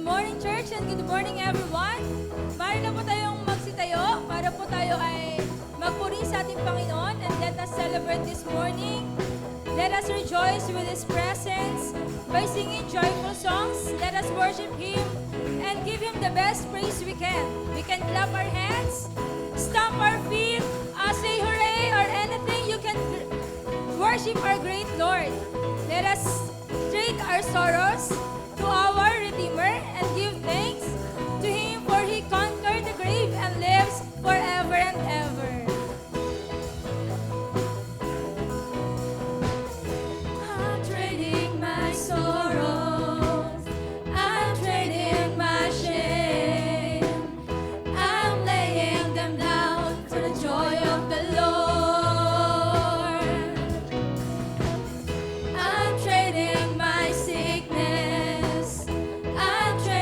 morning, church, and good morning, everyone. Maaari na po tayong magsitayo para po tayo ay magpuri sa ating Panginoon, and let us celebrate this morning. Let us rejoice with His presence by singing joyful songs. Let us worship Him and give Him the best praise we can. We can clap our hands, stomp our feet, say hooray, or anything you can worship our great Lord. Let us trade our sorrows to our Redeemer and give thanks to Him, for He conquered the grave and lives forever and ever. I'm trading my sorrows, I'm trading my shame, I'm laying them down for the joy of the Lord. I'm trading my sickness, I'm trading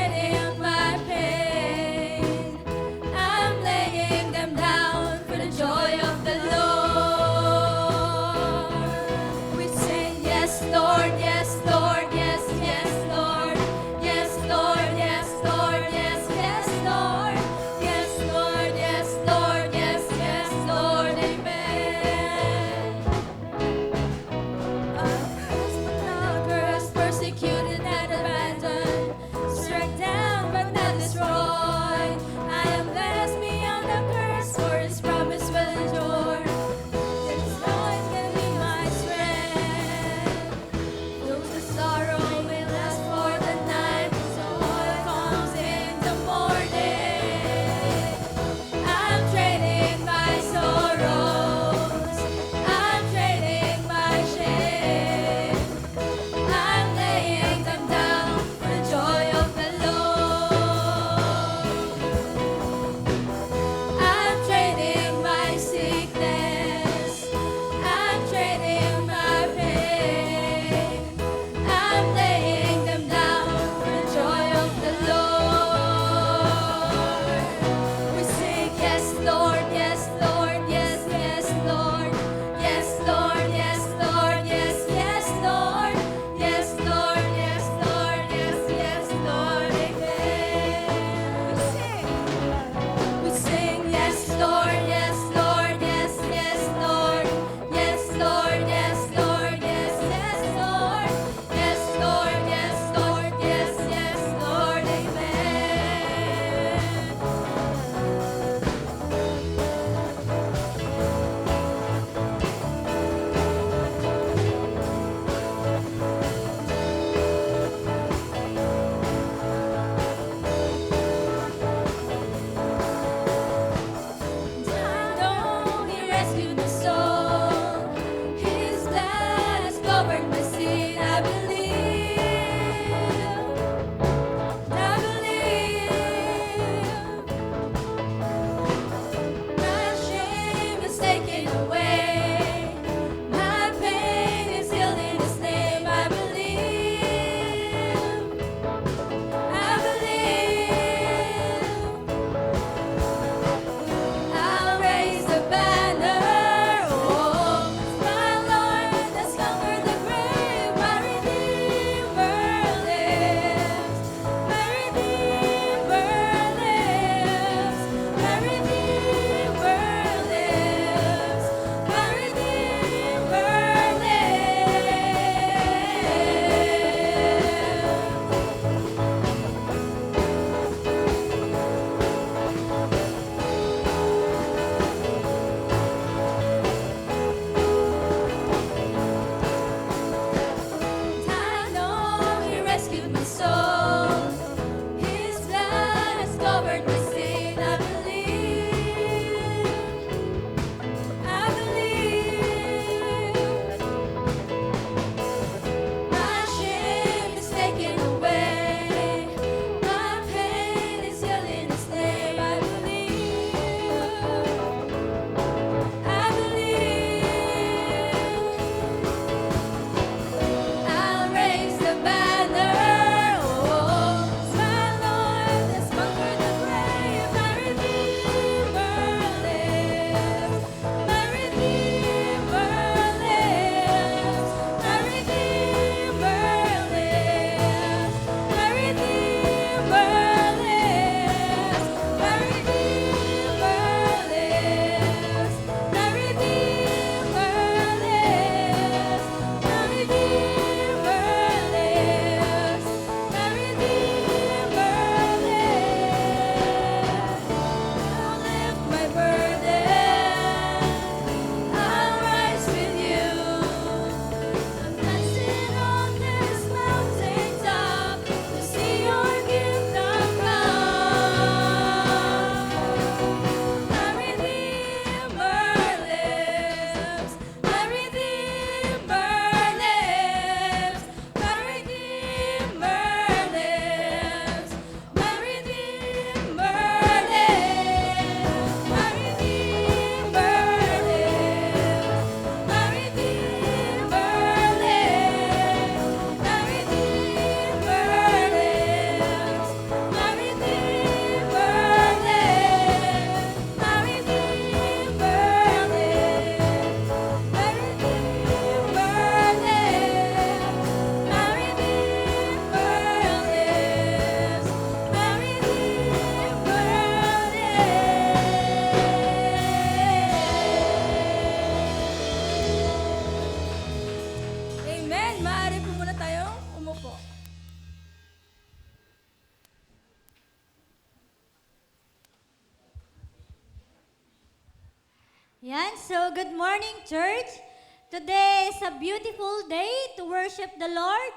Yan, so good morning, church. Today is a beautiful day to worship the Lord,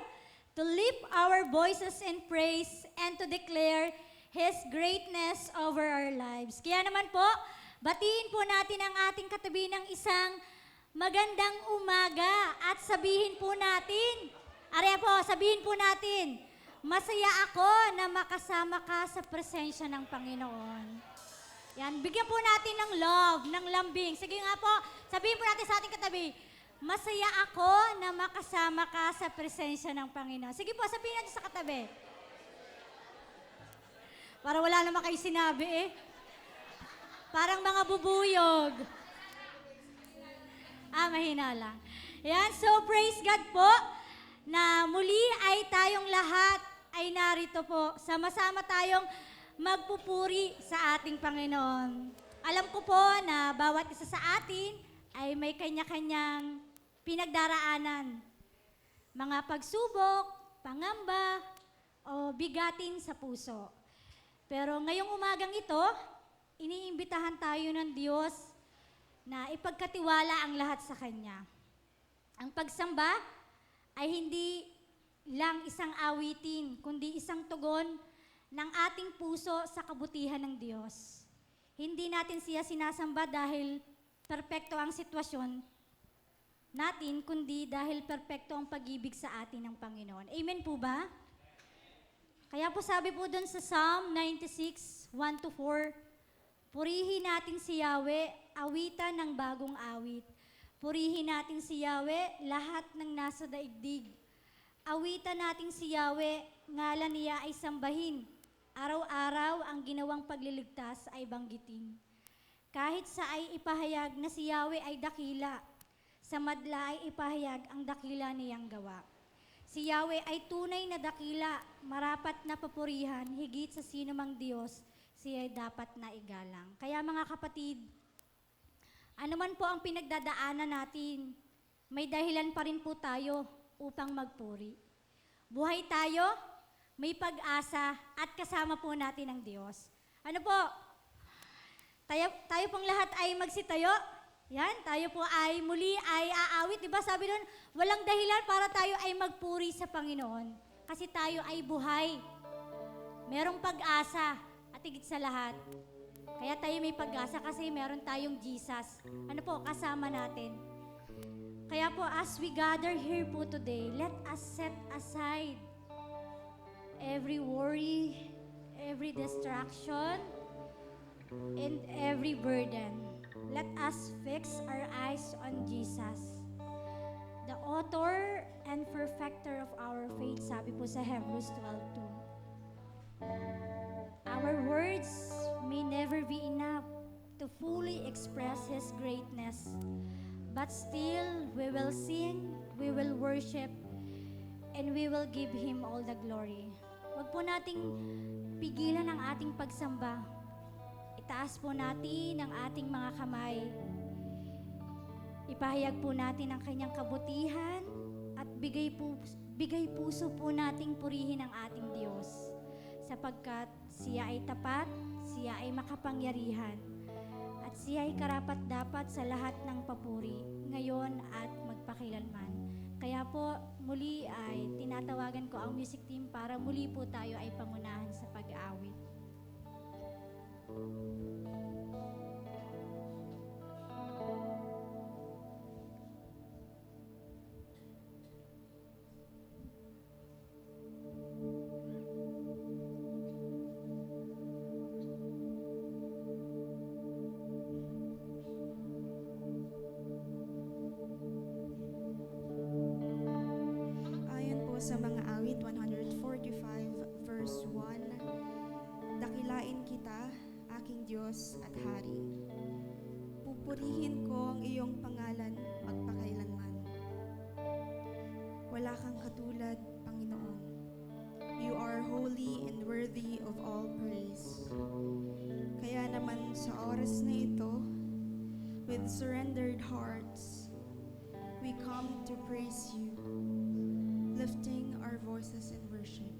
to lift our voices in praise, and to declare His greatness over our lives. Kaya naman po, batiin po natin ang ating katabi ng isang magandang umaga at sabihin po natin, sabihin po natin, masaya ako na makasama ka sa presensya ng Panginoon. Yan, bigyan po natin ng love, ng lambing. Sige nga po, sabihin po natin sa ating katabi, masaya ako na makasama ka sa presensya ng Panginoon. Sige po, sabihin natin sa katabi. Para wala naman kayo sinabi eh. Parang mga bubuyog. Mahina lang. Yan, so praise God po na muli ay tayong lahat ay narito po. Sama-sama tayong magpupuri sa ating Panginoon. Alam ko po na bawat isa sa atin ay may kanya-kanyang pinagdaraanan. Mga pagsubok, pangamba, o bigatin sa puso. Pero ngayong umagang ito, iniimbitahan tayo ng Diyos na ipagkatiwala ang lahat sa Kanya. Ang pagsamba ay hindi lang isang awitin, kundi isang tugon ng ating puso sa kabutihan ng Diyos. Hindi natin siya sinasamba dahil perpekto ang sitwasyon natin, kundi dahil perpekto ang pag-ibig sa atin ng Panginoon. Amen po ba? Kaya po sabi po doon sa Psalm 96, 1-4, purihin natin si Yahweh, awitan ng bagong awit. Purihin natin si Yahweh, lahat ng nasa daigdig. Awitan natin si Yahweh, ngalan niya ay sambahin. Araw-araw ang ginawang pagliligtas ay banggitin. Kahit sa ay ipahayag na si Yahweh ay dakila, sa madla ay ipahayag ang dakila niyang gawa. Si Yahweh ay tunay na dakila, marapat na papurihan, higit sa sino mang Diyos, siya ay dapat na igalang. Kaya mga kapatid, ano man po ang pinagdadaanan natin, may dahilan pa rin po tayo upang magpuri. Buhay tayo, may pag-asa at kasama po natin ang Diyos. Ano po? Tayo pong lahat ay magsitayo. Yan, tayo po ay muli ay aawit. Diba sabi doon, walang dahilan para tayo ay magpuri sa Panginoon. Kasi tayo ay buhay. Merong pag-asa at higit sa lahat. Kaya tayo may pag-asa kasi meron tayong Jesus. Ano po, kasama natin. Kaya po, as we gather here po today, let us set aside every worry, every distraction, and every burden. Let us fix our eyes on Jesus, the author and perfecter of our faith, sabi po sa Hebrews 12:2. Our words may never be enough to fully express His greatness, but still we will sing, we will worship, and we will give Him all the glory. Huwag po nating pigilan ang ating pagsamba. Itaas po natin ang ating mga kamay. Ipahayag po natin ang Kanyang kabutihan at bigay puso po nating purihin ang ating Diyos. Sapagkat siya ay tapat, siya ay makapangyarihan, at siya ay karapat-dapat sa lahat ng papuri, ngayon at magpakilanman. Kaya po, muli ay tinatawagan ko ang music team para muli po tayo ay pangunahan sa pag-aawit. Sa mga awit 145 verse 1, dakilain kita, aking Diyos at Hari. Pupurihin ko ang iyong pangalan magpakailanman. Wala kang katulad, Panginoon. You are holy and worthy of all praise. Kaya naman sa oras na ito, with surrendered hearts, we come to praise you, lifting our voices in worship.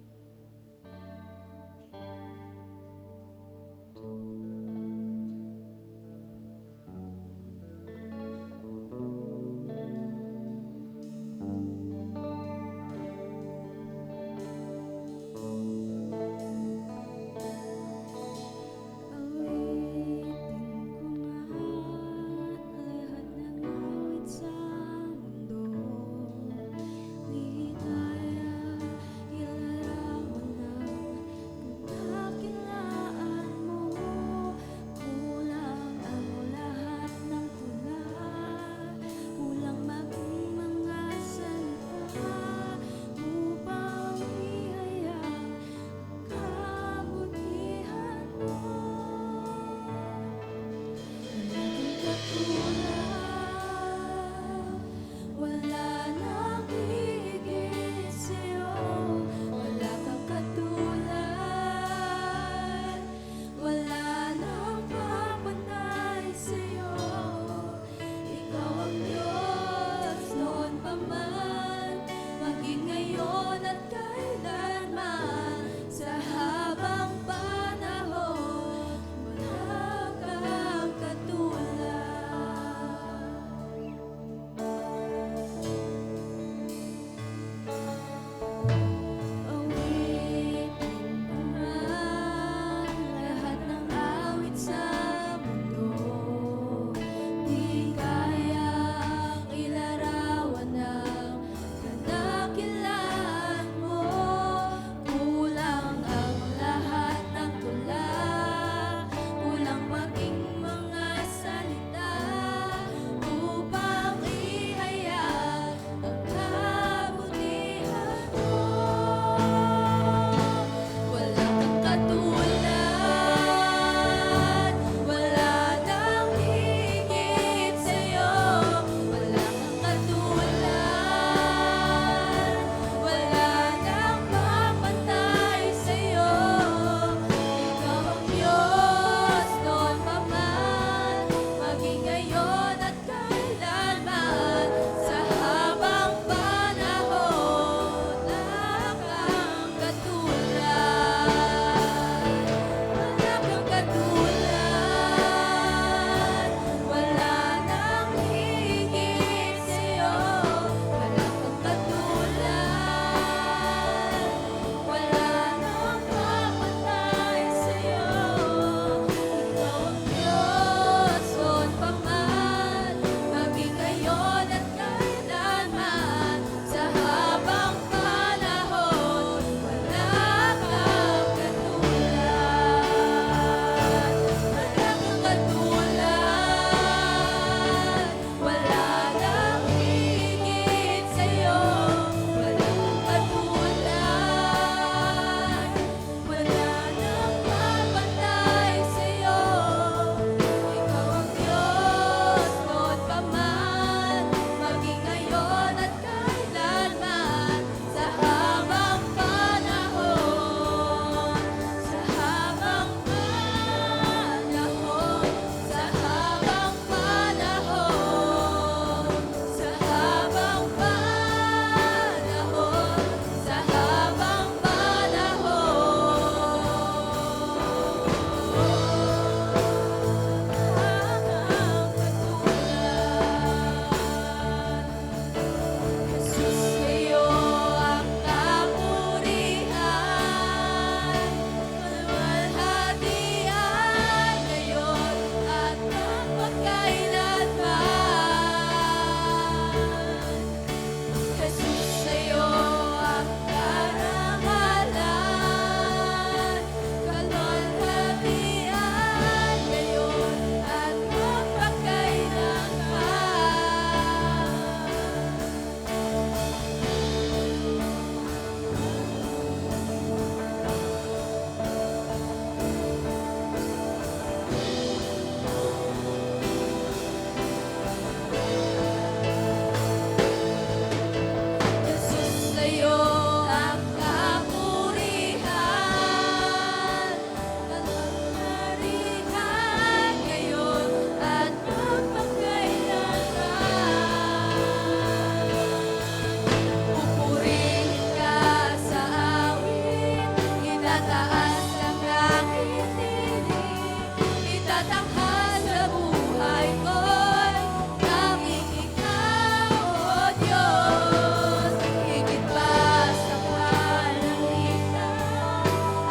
itatakal sa buhay ko'y tanging ikaw, O Diyos. Higit pa sa kalangitan,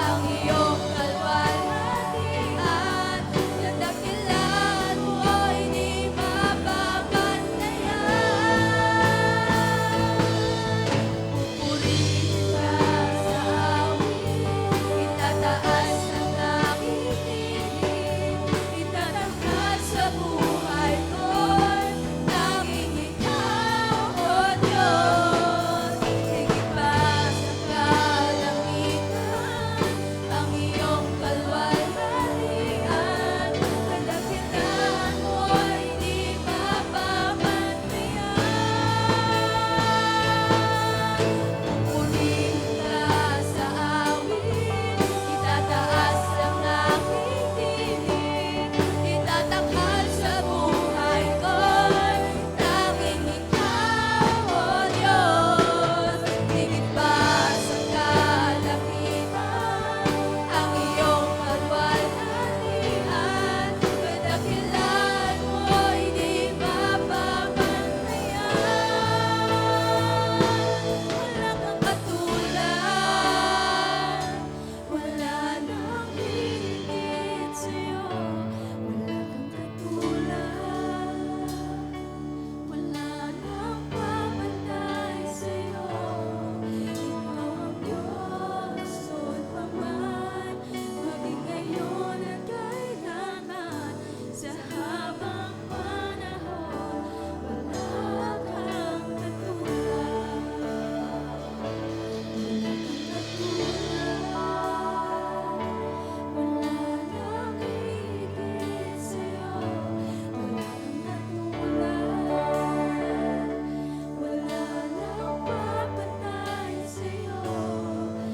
ang iyong kalwalhatian, kadakilan mo'y di mapapantayan. Pupurihin ka sa awit, itataas ang aking tinig, itatakal sa buhay ko'y tanging ikaw, O Diyos. Higit pa sa kalangitan, ang iyong kalwalhatian, kadakilan mo'y di mapapantayan. Pupurihin ka sa awit, itataas ang aking tinig, itatakal sa buhay ko'y tanging ikaw, O Diyos. Higit pa sa kalapitan, ang iyong kalwalhatian, kadakilan mo'y di mapapantayan. Wala kang katulad, wala nang higit sa'yo. Wala kang katulad, wala nang papantay sa'yo. Ikaw ang Diyos, noon pa man, maging ngayon at kailanman. Sa habang panahon, wala kang katulad. Wala nang higit sa'yo. Wala kang katulad, wala nang papantay sa'yo.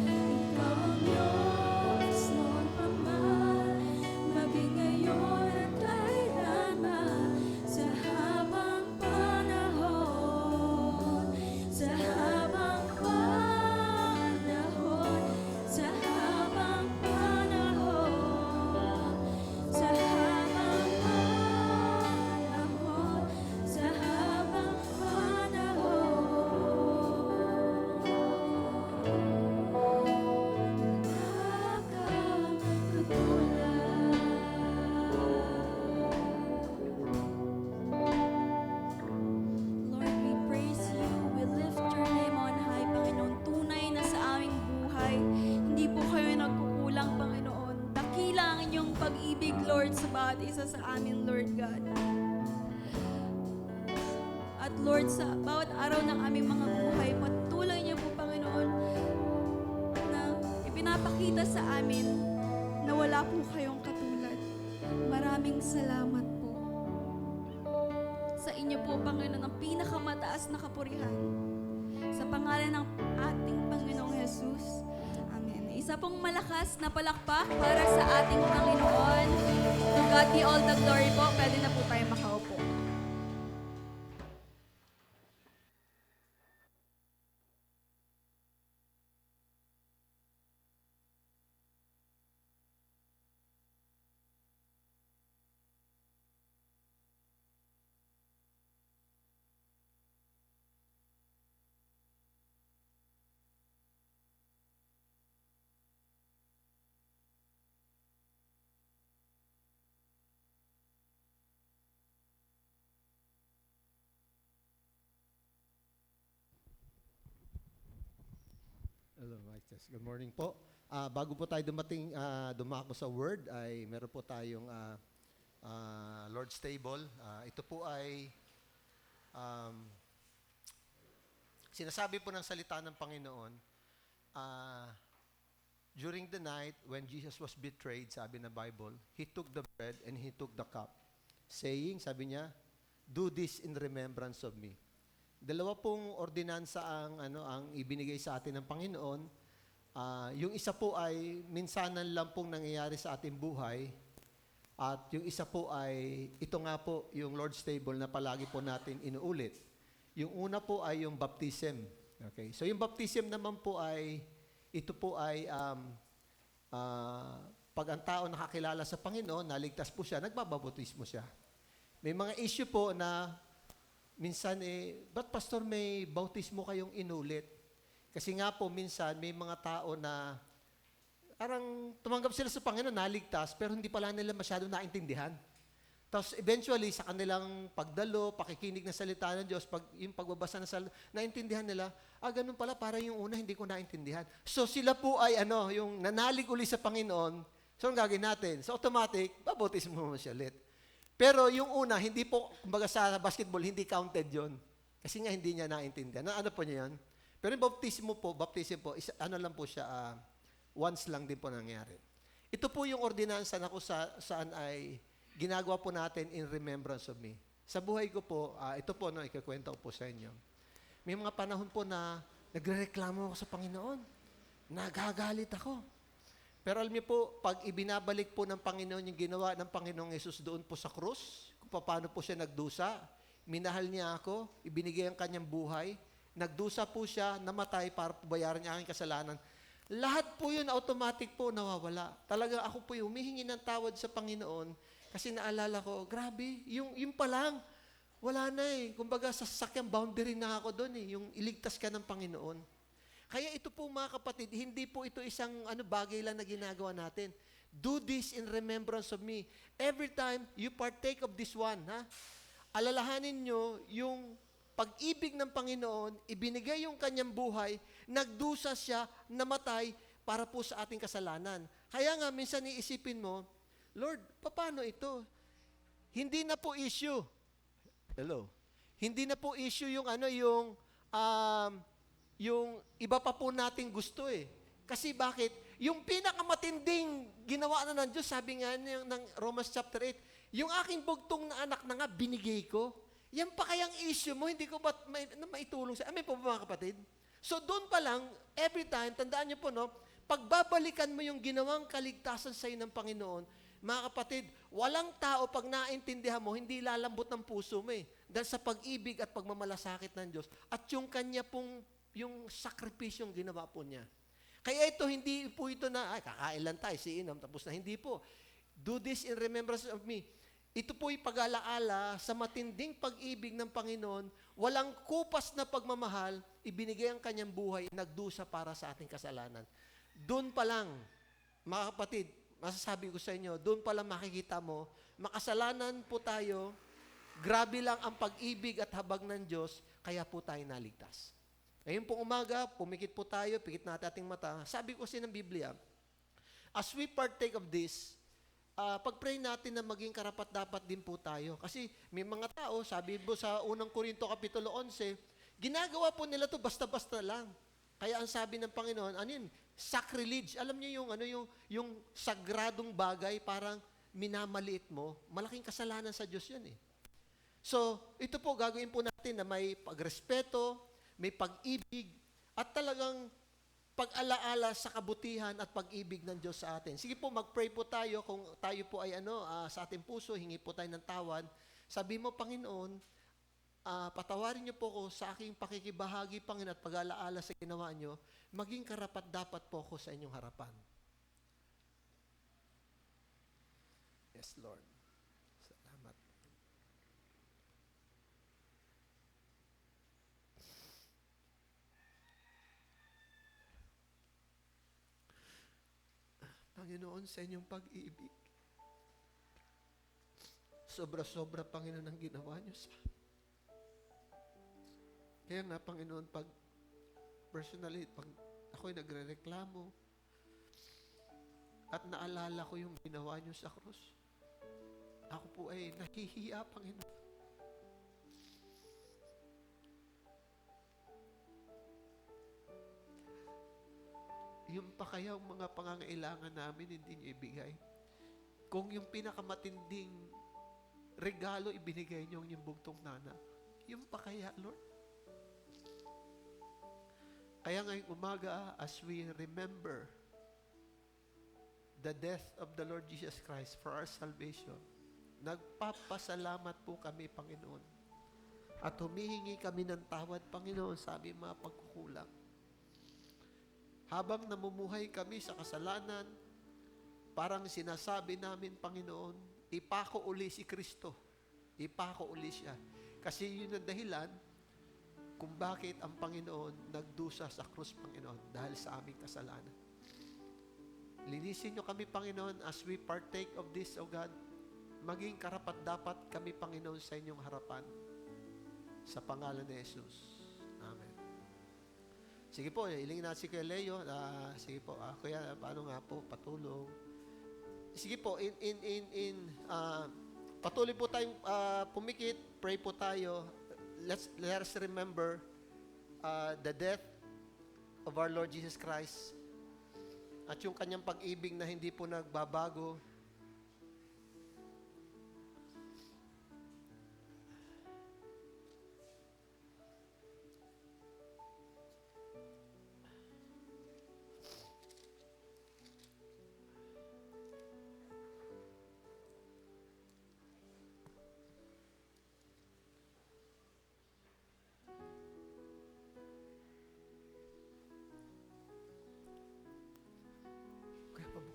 Ikaw ang Diyos, noon pa man, maging ngayon at kailanman. Sa habang panahon, sa habang panahon, sa habang panahon, sa habang panahon, sa habang Lord, we praise you. We lift your name on high, Panginoon. Tunay na sa aming buhay, hindi po kayo nagkukulang, Panginoon. Dakila ang inyong pag-ibig, Lord, sa bawat isa sa amin, Lord God. At Lord, sa bawat araw ng aming mga buhay, patuloy niyo po, Panginoon, na ipinapakita sa amin na wala po kayong katulad. Maraming salamat po sa inyo po, Panginoon, ang pinakamataas na kapurihan. Sa pangalan ng ating Panginoong Jesus. Amen. Isa pong malakas na palakpak para sa ating Panginoon. To God be all the glory po. Pwede na po tayo makaupo. Hello, Mike. Good morning po. Bago po tayo dumako sa Word, ay meron po tayong Lord's Table. Ito po ay sinasabi po ng salita ng Panginoon, during the night when Jesus was betrayed, sabi ng Bible, He took the bread and He took the cup, saying, sabi niya, do this in remembrance of me. Dalawa pong ordinansa ang ibinigay sa atin ng Panginoon. Yung isa po ay minsanan lang pong nangyayari sa ating buhay. At yung isa po ay, ito nga po yung Lord's Table na palagi po natin inuulit. Yung una po ay yung baptism. Okay? So yung baptism naman po ay, ito po ay Pag ang tao nakakilala sa Panginoon, naligtas po siya, nagbabautismo siya. May mga issue po na minsan ba't pastor may bautismo kayong inulit? Kasi nga po minsan may mga tao na parang tumanggap sila sa Panginoon, naligtas, pero hindi pala nila masyado naintindihan. Tapos eventually, sa kanilang pagdalo, pakikinig ng salita ng Diyos, yung pagbabasa ng salita, naintindihan nila, ganun pala, para yung una, hindi ko naintindihan. So sila po ay yung nanalig uli sa Panginoon. So ang gagawin natin? So automatic, babautismo mo siya ulit. Pero yung una, hindi po, kumbaga sa basketball, hindi counted yon. Kasi nga hindi niya naintindihan. Ano po niya yan? Pero yung baptism po, lang po siya, once lang din po nangyari. Ito po yung ordinansa na kung saan ay ginagawa po natin in remembrance of me. Sa buhay ko po, ito po, ikakwento ko po sa inyo. May mga panahon po na nagrereklamo ako sa Panginoon. Nagagalit ako. Pero alam niyo po, pag ibinabalik po ng Panginoon yung ginawa ng Panginoong Yesus doon po sa krus, kung paano po siya nagdusa, minahal niya ako, ibinigay ang kanyang buhay, nagdusa po siya, namatay para bayaran niya aking kasalanan. Lahat po yun, automatic po, nawawala. Talaga ako po yung humihingi ng tawad sa Panginoon kasi naalala ko, grabe, yung pa lang, wala na Kumbaga, sasakyang boundary na ako doon yung iligtas ka ng Panginoon. Kaya ito po mga kapatid, hindi po ito isang bagay lang na ginagawa natin. Do this in remembrance of me. Every time you partake of this one, alalahanin nyo yung pag-ibig ng Panginoon, ibinigay yung kanyang buhay, nagdusa siya, namatay para po sa ating kasalanan. Kaya nga, minsan iisipin mo, Lord, paano ito? Hindi na po issue. Hello? Hindi na po issue yung yung iba pa po nating gusto Kasi bakit? Yung pinakamatinding ginawa na ng Diyos, sabi nga ng Romans chapter 8, yung aking bugtong na anak na nga, binigay ko. Yan pa kayang issue mo, hindi ko ba't maitulong sa... Amen po mga kapatid? So doon pa lang, every time, tandaan niyo po, pagbabalikan mo yung ginawang kaligtasan sa iyo ng Panginoon, mga kapatid, walang tao pag naintindihan mo, hindi lalambot ng puso mo Dahil sa pag-ibig at pagmamalasakit ng Diyos at yung kanya pong yung sakripisyong ginawa po niya. Kaya ito, hindi po ito na, kakain lang tayo, siinam, tapos na. Hindi po. Do this in remembrance of me. Ito po'y pag-alaala sa matinding pag-ibig ng Panginoon, walang kupas na pagmamahal, ibinigay ang kanyang buhay, nagdusa para sa ating kasalanan. Doon pa lang, mga kapatid, masasabi ko sa inyo, doon pa lang makikita mo, makasalanan po tayo, grabe lang ang pag-ibig at habag ng Diyos, kaya po tayo naligtas. Ngayon pong umaga, pumikit po tayo, pikit natin ating mata. Sabi ko kasi ng Biblia, as we partake of this, pag-pray natin na maging karapat-dapat din po tayo. Kasi may mga tao, sabi po sa unang Korinto Kapitulo 11, ginagawa po nila to basta-basta lang. Kaya ang sabi ng Panginoon, sacrilege. Alam niyo yung sagradong bagay, parang minamaliit mo, malaking kasalanan sa Diyos yun So, ito po, gagawin po natin na may pagrespeto, may pag-ibig, at talagang pag-alaala sa kabutihan at pag-ibig ng Diyos sa atin. Sige po, mag-pray po tayo. Kung tayo po ay sa ating puso, hingi po tayo ng tawad. Sabi mo, Panginoon, patawarin niyo po ko sa aking pakikibahagi, Panginoon, at pag-alaala sa ginawa niyo, maging karapat-dapat po ko sa inyong harapan. Yes, Lord. Salamat. Panginoon, sa inyong pag-ibig, sobra-sobra, Panginoon, ang ginawa niyo sa amin. Kaya nga, Panginoon, pag personally, pag ako'y nagre-reklamo at naalala ko yung ginawa niyo sa krus, ako po ay nahihiya, Panginoon. Yung pa kaya ang mga pangangailangan namin, hindi niyo ibigay. Kung yung pinakamatinding regalo ibinigay niyo yung bugtong nana, yung pa kaya, Lord? Kaya ngayong umaga, as we remember the death of the Lord Jesus Christ for our salvation, nagpapasalamat po kami, Panginoon. At humihingi kami ng tawad, Panginoon, sa aming mga pagkukulang. Habang namumuhay kami sa kasalanan, parang sinasabi namin, Panginoon, ipako uli si Kristo. Ipako uli siya. Kasi yun ang dahilan kung bakit ang Panginoon nagdusa sa krus, Panginoon, dahil sa aming kasalanan. Linisin niyo kami, Panginoon, as we partake of this, O God. Maging karapat-dapat kami, Panginoon, sa inyong harapan. Sa pangalan ni Jesus. Amen. Sige po, ilingin natin si Kuya Leo. Sige po, Kuya, paano nga po, patulong. Sige po, patuloy po tayong pumikit, pray po tayo. Let us remember the death of our Lord Jesus Christ at yung kanyang pag-ibig na hindi po nagbabago. Kaya pa po.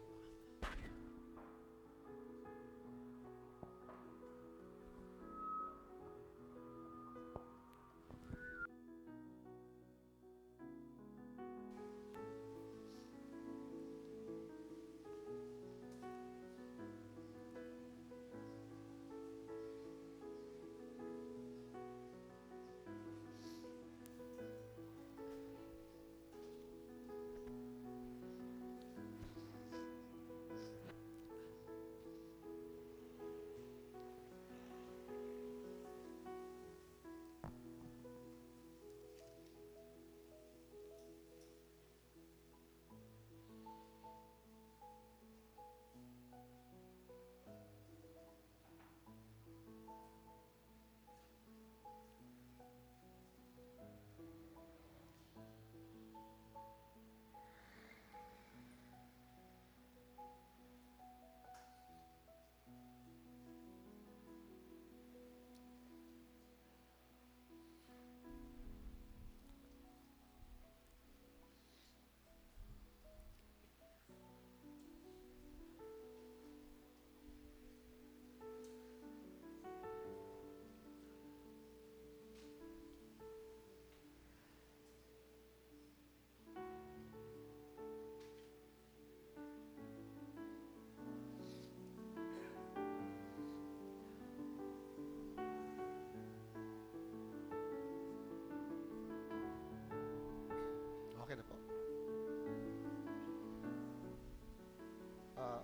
Okay na po.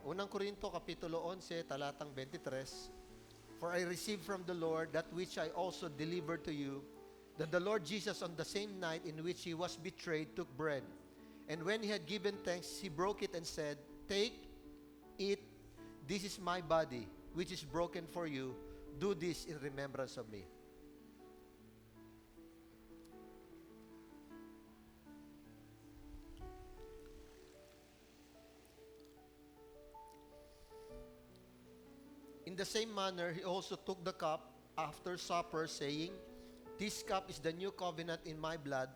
Unang Korinto, Kapitulo 11, talatang 23. For I received from the Lord that which I also delivered to you, that the Lord Jesus on the same night in which he was betrayed took bread. And when he had given thanks, he broke it and said, Take, eat, this is my body, which is broken for you. Do this in remembrance of me. In the same manner, he also took the cup after supper, saying, This cup is the new covenant in my blood.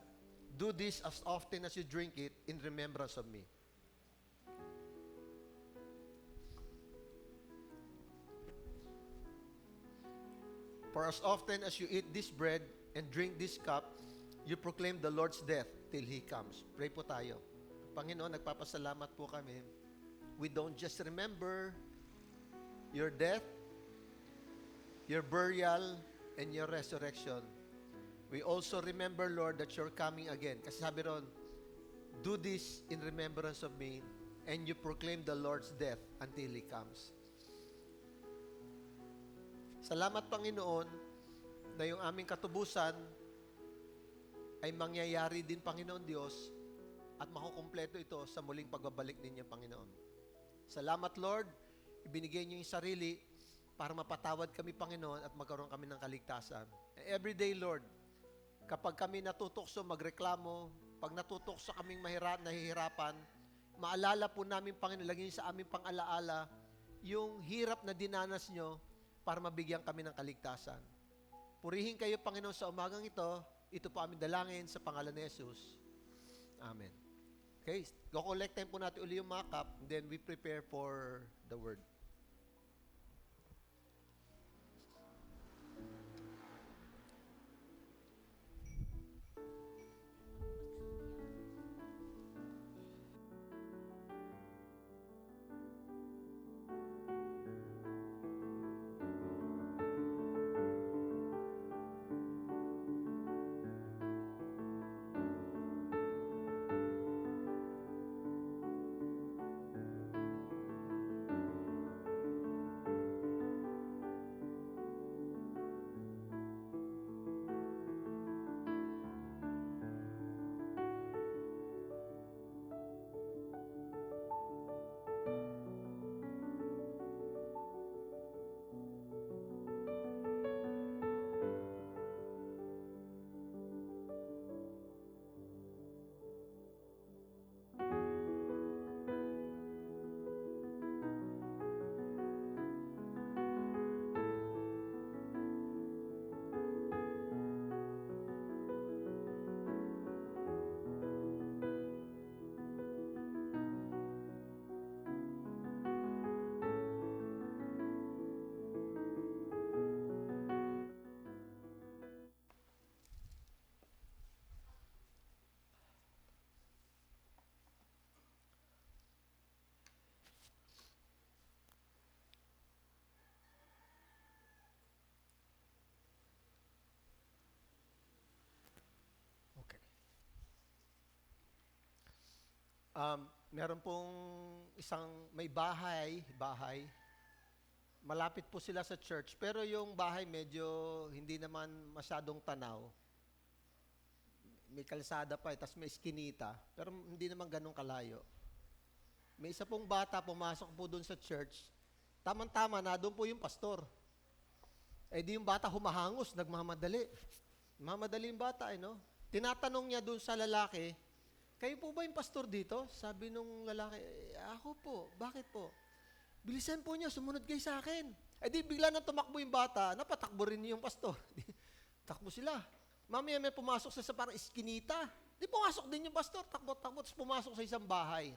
Do this as often as you drink it in remembrance of me. For as often as you eat this bread and drink this cup, you proclaim the Lord's death till He comes. Pray po tayo. Panginoon, nagpapasalamat po kami. We don't just remember your death, your burial, and your resurrection. We also remember, Lord, that you're coming again. Kasi sabi ron, do this in remembrance of me, and you proclaim the Lord's death until He comes. Salamat, Panginoon, na yung aming katubusan ay mangyayari din, Panginoon Diyos, at makukumpleto ito sa muling pagbabalik ninyo, Panginoon. Salamat, Lord, ibinigay niyo yung sarili para mapatawad kami, Panginoon, at magkaroon kami ng kaligtasan. Every day, Lord, kapag kami natutokso magreklamo, pag natutokso kaming nahihirapan, maalala po namin, Panginoon, lagyan niyo sa aming pang-alaala yung hirap na dinanas niyo para mabigyan kami ng kaligtasan. Purihin kayo, Panginoon, sa umagang ito. Ito po aming dalangin sa pangalan ni Jesus. Amen. Okay, kukolektahin po natin uli yung mga cup, then we prepare for the word. Okay. Meron pong may bahay, malapit po sila sa church, pero yung bahay medyo hindi naman masyadong tanaw. May kalsada pa, tas may eskinita, pero hindi naman ganun kalayo. May isa pong bata pumasok po doon sa church, tamang-tama na doon po yung pastor. Eh di yung bata humahangos, nagmamadali. Mamadali yung bata, no? Tinatanong niya doon sa lalaki, kayo po ba yung pastor dito? Sabi nung lalaki, ako po. Bakit po? Bilisan po niya, sumunod kayo sa akin. Eh di bigla nang tumakbo yung bata, napatakbo rin yung pastor. Takbo sila. Mamaya may pumasok sa parang iskinita. Di pumasok din yung pastor, takbo-takbo, tapos pumasok sa isang bahay.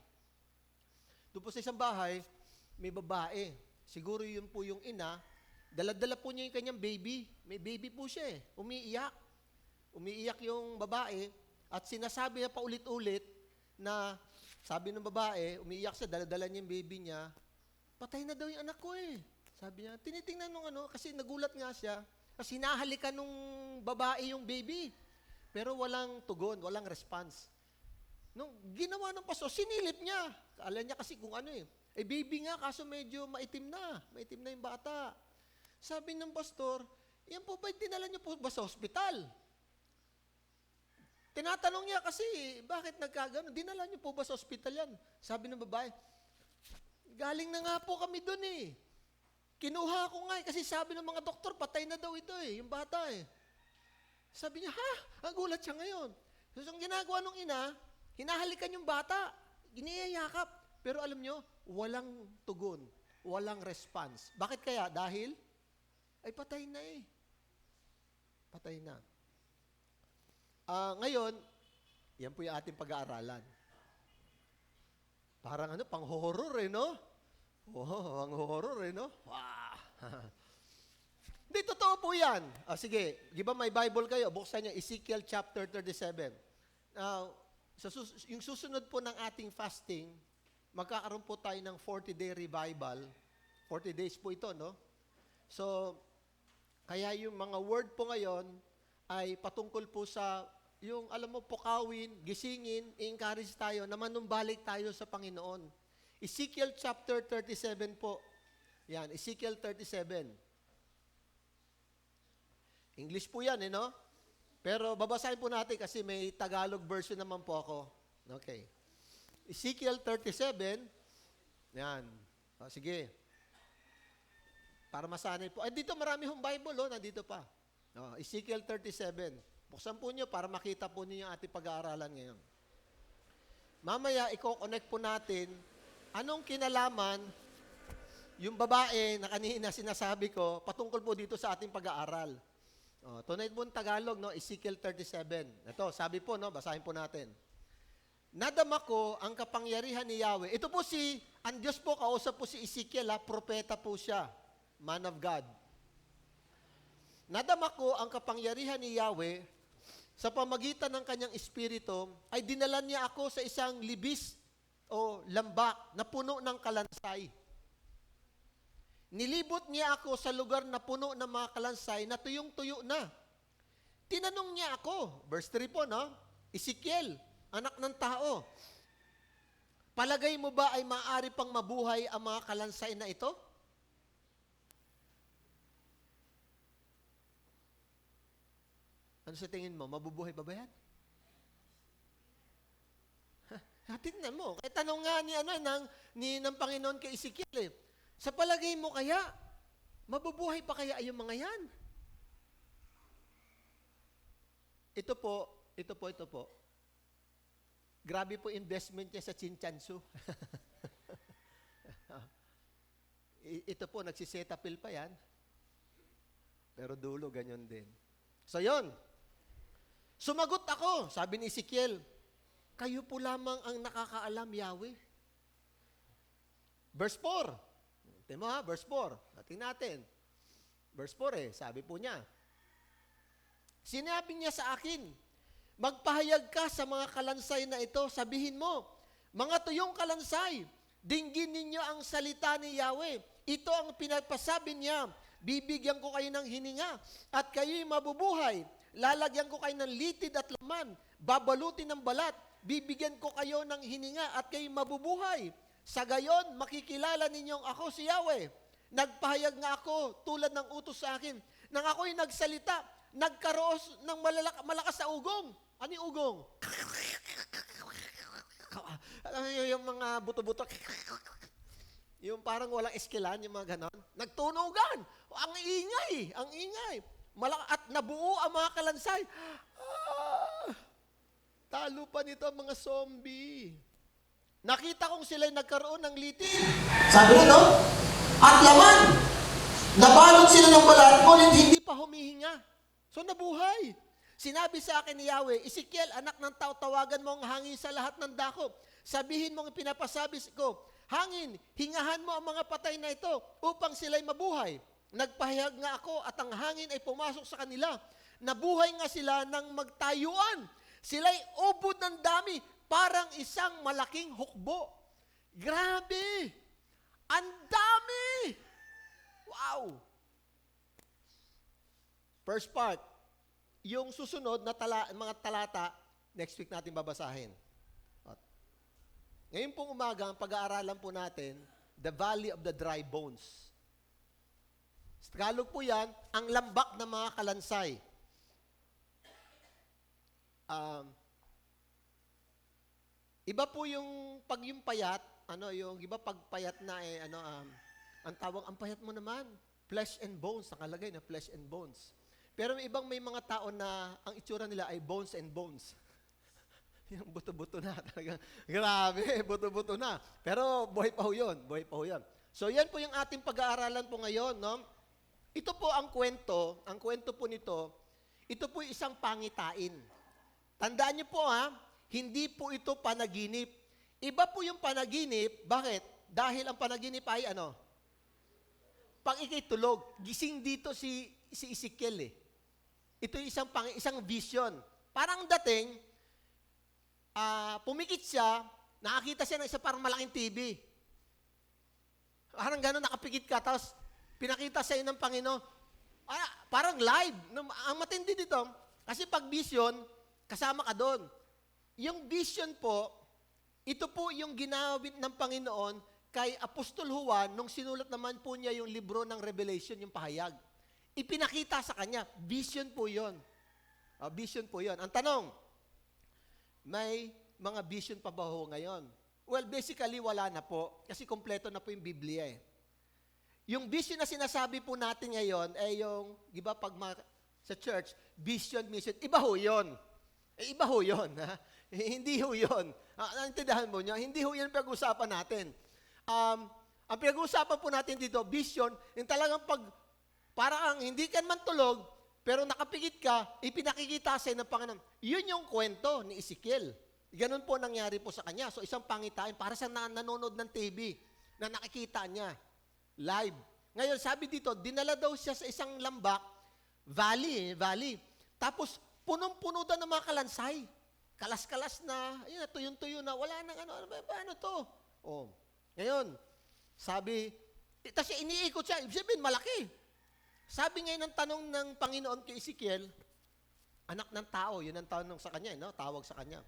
Doon po sa isang bahay, may babae. Siguro yun po yung ina, dala-dala po niya yung kanyang baby. May baby po siya eh, umiiyak. Umiiyak yung babae, at sinasabi niya paulit-ulit na, sabi ng babae, umiiyak siya, dala-dala niya yung baby niya, patay na daw yung anak ko eh. Sabi niya, tinitingnan nung kasi nagulat nga siya, kasi hinahalikan nung babae yung baby. Pero walang tugon, walang response. Nung ginawa ng pastor, sinilip niya. Kala niya kasi kung ano eh. Eh baby nga, kaso medyo maitim na yung bata. Sabi ng pastor, yan po ba, dinala niyo po ba sa ospital? Tinatanong niya kasi, bakit nagkagano? Dinala niyo po ba sa ospital yan? Sabi ng babae, galing na nga po kami doon eh. Kinuha ko nga eh, kasi sabi ng mga doktor, patay na daw ito eh, yung bata eh. Sabi niya, ha? Ang gulat siya ngayon. So, ang ginagawa ng ina, hinahalikan yung bata, giniyayakap. Pero alam niyo, walang tugon, walang response. Bakit kaya? Dahil, ay patay na eh. Patay na. Ngayon, yan po yung ating pag-aaralan. Parang pang-horror eh, no? Oh, pang-horror eh, no? Wow! Hindi, totoo po yan. Sige, di ba may Bible kayo? Buksan niyo, Ezekiel chapter 37. Yung susunod po ng ating fasting, magkakaroon po tayo ng 40-day revival. 40 days po ito, no? So, kaya yung mga word po ngayon ay patungkol po sa yung, alam mo, pukawin, gisingin, i-encourage tayo na manumbalik tayo sa Panginoon. Ezekiel chapter 37 po. Yan, Ezekiel 37. English po yan, no? Pero babasahin po natin kasi may Tagalog version naman po ako. Okay. Ezekiel 37. Yan. Sige. Para masanay po. Ay, dito marami hong Bible, nandito pa. Ezekiel 37. Buksan po nyo para makita po niyo yung ating pag-aaralan ngayon. Mamaya, i-connect po natin anong kinalaman yung babae na kanina sinasabi ko patungkol po dito sa ating pag-aaral. Tonight po Tagalog, no? Ezekiel 37. Ito, sabi po, no? Basahin po natin. nadama ko ang kapangyarihan ni Yahweh. Ito po ang Diyos po, kausap po si Ezekiel, propeta po siya, man of God. Nadama ko ang kapangyarihan ni Yahweh sa pamagitan ng kanyang espiritu, ay dinala niya ako sa isang libis o lambak na puno ng kalansay. Nilibot niya ako sa lugar na puno ng mga kalansay na tuyong-tuyo na. Tinanong niya ako, verse 3 po, no? Ezekiel, anak ng tao, palagay mo ba ay maaari pang mabuhay ang mga kalansay na ito? Ano sa tingin mo? Mabubuhay ba yan? Tingnan mo. Kaya tanong nga ng Panginoon kay Ezekiel, sa palagay mo kaya, mabubuhay pa kaya yung mga yan? Ito po. Grabe po investment niya sa Chinchansu. Ito po, nagsisetapil pa yan. Pero dulo, ganyan din. So, yon. Sumagot ako, sabi ni Ezekiel, kayo po lamang ang nakakaalam, Yahweh. Verse 4. Tingnan mo verse 4. Tingnan natin. Verse 4 sabi po niya, sinabi niya sa akin, magpahayag ka sa mga kalansay na ito, sabihin mo, mga tuyong kalansay, dinggin ninyo ang salita ni Yahweh. Ito ang pinagpasabi niya, bibigyan ko kayo ng hininga at kayo'y mabubuhay. Lalagyan ko kayo ng litid at laman, babalutin ng balat, bibigyan ko kayo ng hininga at kayo'y mabubuhay. Sa gayon, makikilala ninyong ako si Yahweh. Nagpahayag nga ako tulad ng utos sa akin. Nang ako'y nagsalita, nagkaroos ng malakas na ugong. Ano yung ugong? Yung mga buto-buto. Yung parang walang eskilan, yung mga ganon. Nagtunugan. Ang ingay. At nabuo ang mga kalansay. Talo pa nito ang mga zombie. Nakita kong sila'y nagkaroon ng litid. Sabi na, no? At laman. Nabalot sila ng balat, ngunit hindi pa humihinga. So nabuhay. Sinabi sa akin ni Yahweh, Ezekiel, anak ng tao, tawagan mo ang hangin sa lahat ng dako. Sabihin mo ang pinapasabi ko, hangin, hingahan mo ang mga patay na ito upang sila'y mabuhay. Nagpahayag nga ako at ang hangin ay pumasok sa kanila. Nabuhay nga sila ng magtayuan. Sila'y ubod ng dami, parang isang malaking hukbo. Grabe! Ang dami! Wow! First part. Yung susunod na mga talata, next week natin babasahin. Ngayon pong umaga, ang pag-aaralan po natin, the valley of the dry bones. Sa Tagalog po yan, ang lambak ng mga kalansay. Iba po yung pag yung payat, yung iba pag payat na ang tawag, ang payat mo naman, flesh and bones, nakalagay na flesh and bones. Pero may mga tao na ang itsura nila ay bones and bones. Yung buto-buto na talaga. Grabe, buto-buto na. Pero buhay pa ho yun. So yan po yung ating pag-aaralan po ngayon, no? Ito po ang kwento po nito, ito po isang pangitain. Tandaan niyo po hindi po ito panaginip. Iba po yung panaginip, bakit? Dahil ang panaginip ay pag ikay tulog, gising dito si Ezekiel Ito yung isang vision. Parang dating, pumikit siya, nakakita siya ng isa parang malaking TV. Parang gano'n, nakapikit ka, tapos pinakita sa iyo ng Panginoon, parang live. Ang matindi dito, kasi pag vision, kasama ka doon. Yung vision po, ito po yung ginawin ng Panginoon kay Apostol Juan nung sinulat naman po niya yung libro ng Revelation, yung pahayag. Ipinakita sa kanya, vision po yun. Vision po yun. Ang tanong, may mga vision pa ba ho ngayon? Well, basically, wala na po. Kasi kompleto na po yung Biblia Yung vision na sinasabi po natin ngayon, yung, di ba, sa church, vision, mission, iba ho yun. Iba ho yun. Hindi ho yun. Naintindihan mo niya? Hindi ho yun pag-usapan natin. Ang pinag-uusapan po natin dito, vision, yung talagang parang hindi ka man tulog, pero nakapikit ka, ipinakikita sa'yo ng Panginoon. Yun yung kwento ni Ezekiel. Ganun po nangyari po sa kanya. So isang pangitain, para sa nanonood ng TV, na nakikita niya, live. Ngayon, sabi dito, dinala daw siya sa isang lambak, valley. Tapos, punong-puno daw ng mga kalansay. Kalas-kalas na, ayun, tuyong-tuyo na, wala nang ano to? Oh. Ngayon, sabi, tapos iniikot siya, ibig sabihin, malaki. Sabi ngayon ng tanong ng Panginoon kay Ezekiel, anak ng tao, yun ang tanong sa kanya, no? Tawag sa kanya.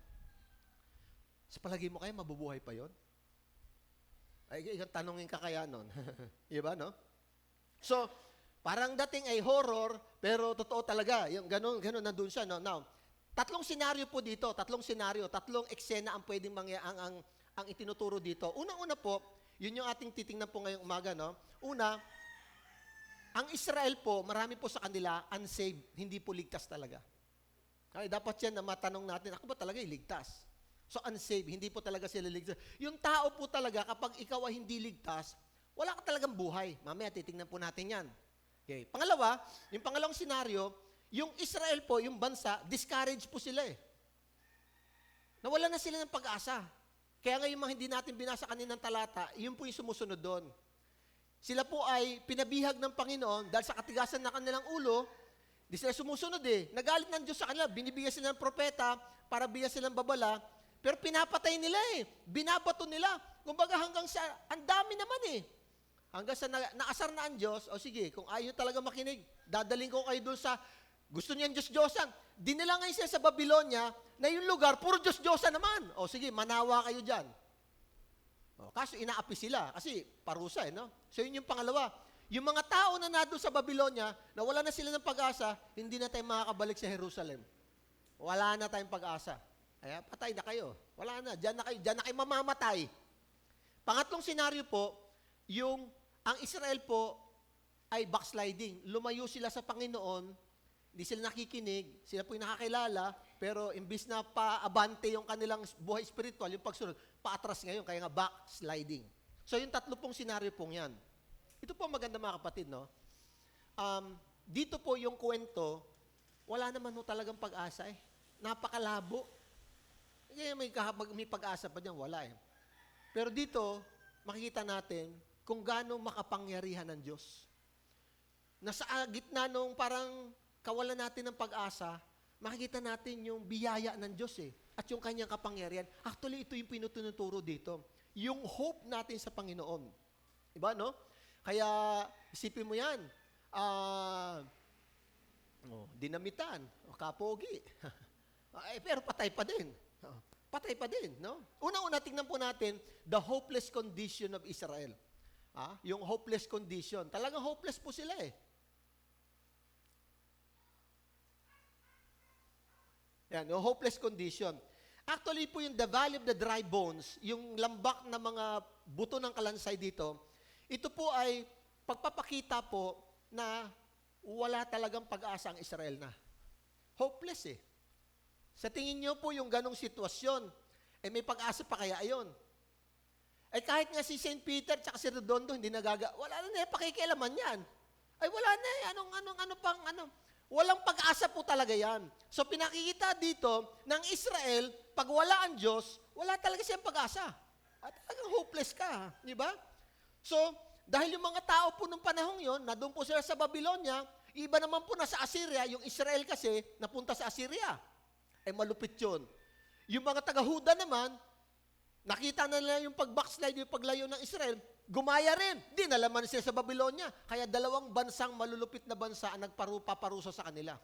Sa palagi mo kaya, mabubuhay pa yon? Ay, ikang tanongin ka kaya nun. Iba, no? So, parang dating ay horror, pero totoo talaga. Yung ganun nandun siya, no? Now, tatlong senaryo po dito, tatlong eksena ang pwedeng ang itinuturo dito. Unang-una po, yun yung ating titingnan po ngayong umaga, no? Una, ang Israel po, marami po sa kanila, unsaved, hindi po ligtas talaga. Ay, dapat yan na matanong natin, ako ba talaga iligtas? So, unsaved, hindi po talaga sila ligtas. Yung tao po talaga, kapag ikaw ay hindi ligtas, wala ka talagang buhay. Mamaya, titingnan po natin yan. Okay. Pangalawa, yung pangalawang senaryo, yung Israel po, yung bansa, discouraged po sila eh. Nawala na sila ng pag-asa. Kaya ngayon mga hindi natin binasa kaninang talata, yun po yung sumusunod doon. Sila po ay pinabihag ng Panginoon dahil sa katigasan ng kanilang ulo, di sila sumusunod eh. Nagalit ng Diyos sa kanila, binibigyan sila ng propeta para bigyan silang babala, pero pinapatay nila eh. Binabato nila. Kumbaga hanggang sa, ang dami naman eh. Hanggang sa naasar na ang Diyos, o sige, kung ayaw talaga makinig, dadaling ko kayo doon sa, gusto niyan Diyos-Diyosan. Dinala ngayon sila sa Babylonia, na yung lugar, puro Diyos-Diyosan naman. O sige, manawa kayo dyan. O, kaso inaapi sila, kasi parusa no? So yun yung pangalawa. Yung mga tao na nandun sa Babylonia, na wala na sila ng pag-asa, hindi na tayo makakabalik sa Jerusalem. Wala na tayong pag-asa. Kaya patay na kayo. Wala na, dyan na kayo mamamatay. Pangatlong senaryo po, ang Israel po ay backsliding. Lumayo sila sa Panginoon, hindi sila nakikinig, sila po yung nakakilala, pero imbis na paabante yung kanilang buhay spiritual, yung pagsunod, paatras ngayon, kaya nga backsliding. So yung tatlo pong senaryo pong yan. Ito po maganda mga kapatid, no? Dito po yung kwento, wala naman ho talagang pag-asa eh. Napakalabo. May pag-asa pa dyan, wala eh. Pero dito, makikita natin kung gaano makapangyarihan ng Diyos. Nasa gitna nung parang kawalan natin ng pag-asa, makikita natin yung biyaya ng Diyos eh. At yung kanyang kapangyarihan. Actually, ito yung pinutunuturo dito. Yung hope natin sa Panginoon. Diba, no? Kaya, isipin mo yan. Dinamitan. Kapogi. Pero patay pa din. Patay pa din, no? Una-una, tingnan po natin the hopeless condition of Israel. Yung hopeless condition. Talagang hopeless po sila eh. Yan, yung hopeless condition. Actually po yung the valley of the dry bones, yung lambak na mga buto ng kalansay dito, ito po ay pagpapakita po na wala talagang pag-asa ang Israel na. Hopeless eh. Sa tingin nyo po yung ganong sitwasyon, may pag-asa pa kaya ayon? Kahit nga si St. Peter at si Redondo, hindi wala na pakikialaman yan. Wala na Walang pag-asa po talaga yan. So pinakikita dito ng Israel, pag wala ang Diyos, wala talaga siyang pag-asa. At talagang hopeless ka, di ba? So, dahil yung mga tao po nung panahong yon, na doon po sila sa Babylonia, iba naman po na sa Assyria, yung Israel kasi, napunta sa Assyria. Malupit yun. Yung mga taga-Huda naman, nakita na nila yung pag-backslide, yung paglayo ng Israel, gumaya rin. Di nalaman sila sa Babylonia. Kaya dalawang bansang malulupit na bansa ang nagpaparusa sa kanila.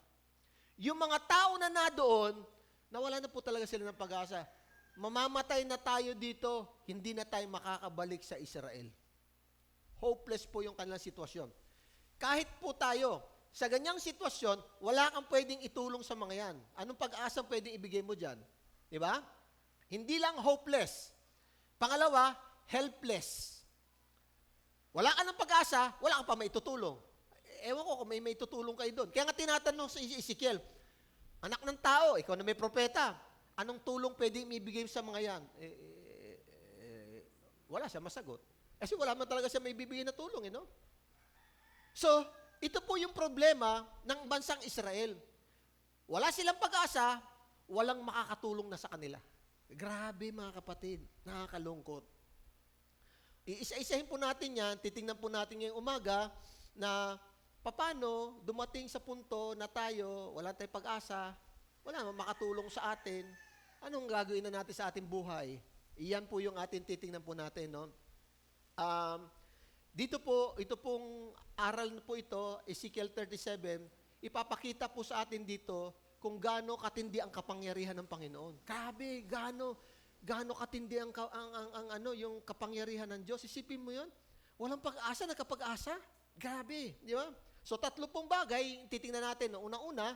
Yung mga tao na doon, nawala na po talaga sila ng pag-asa. Mamamatay na tayo dito, hindi na tayo makakabalik sa Israel. Hopeless po yung kanilang sitwasyon. Kahit po tayo, sa ganyang sitwasyon, wala kang pwedeng itulong sa mga yan. Anong pag-asa pwedeng ibigay mo dyan? Di ba? Hindi lang hopeless. Pangalawa, helpless. Wala ka ng pag-asa, wala ka pa maitutulong. Ewan ko kung may tutulong kayo doon. Kaya nga tinatanong sa Ezekiel, anak ng tao, ikaw na may propeta, anong tulong pwedeng ibigay sa mga yan? Wala siya masagot. Kasi wala man talaga siya may bibigay na tulong, no? So, ito po yung problema ng bansang Israel. Wala silang pag-asa, walang makakatulong na sa kanila. Grabe mga kapatid, nakakalungkot. Iisa-isahin po natin yan, titingnan po natin ngayong umaga na paano dumating sa punto na tayo, wala tayong pag-asa, wala naman makatulong sa atin, anong gagawin na natin sa ating buhay? Iyan po yung ating titingnan po natin, no? Dito po, ito pong aral po ito, Ezekiel 37, ipapakita po sa atin dito kung gaano katindi ang kapangyarihan ng Panginoon. Grabe, gaano katindi yung kapangyarihan ng Diyos. Isipin mo 'yon. Walang pag-asa, nagkapag-asa. Grabe, di ba? So 3 pong bagay titingnan natin. Una-una,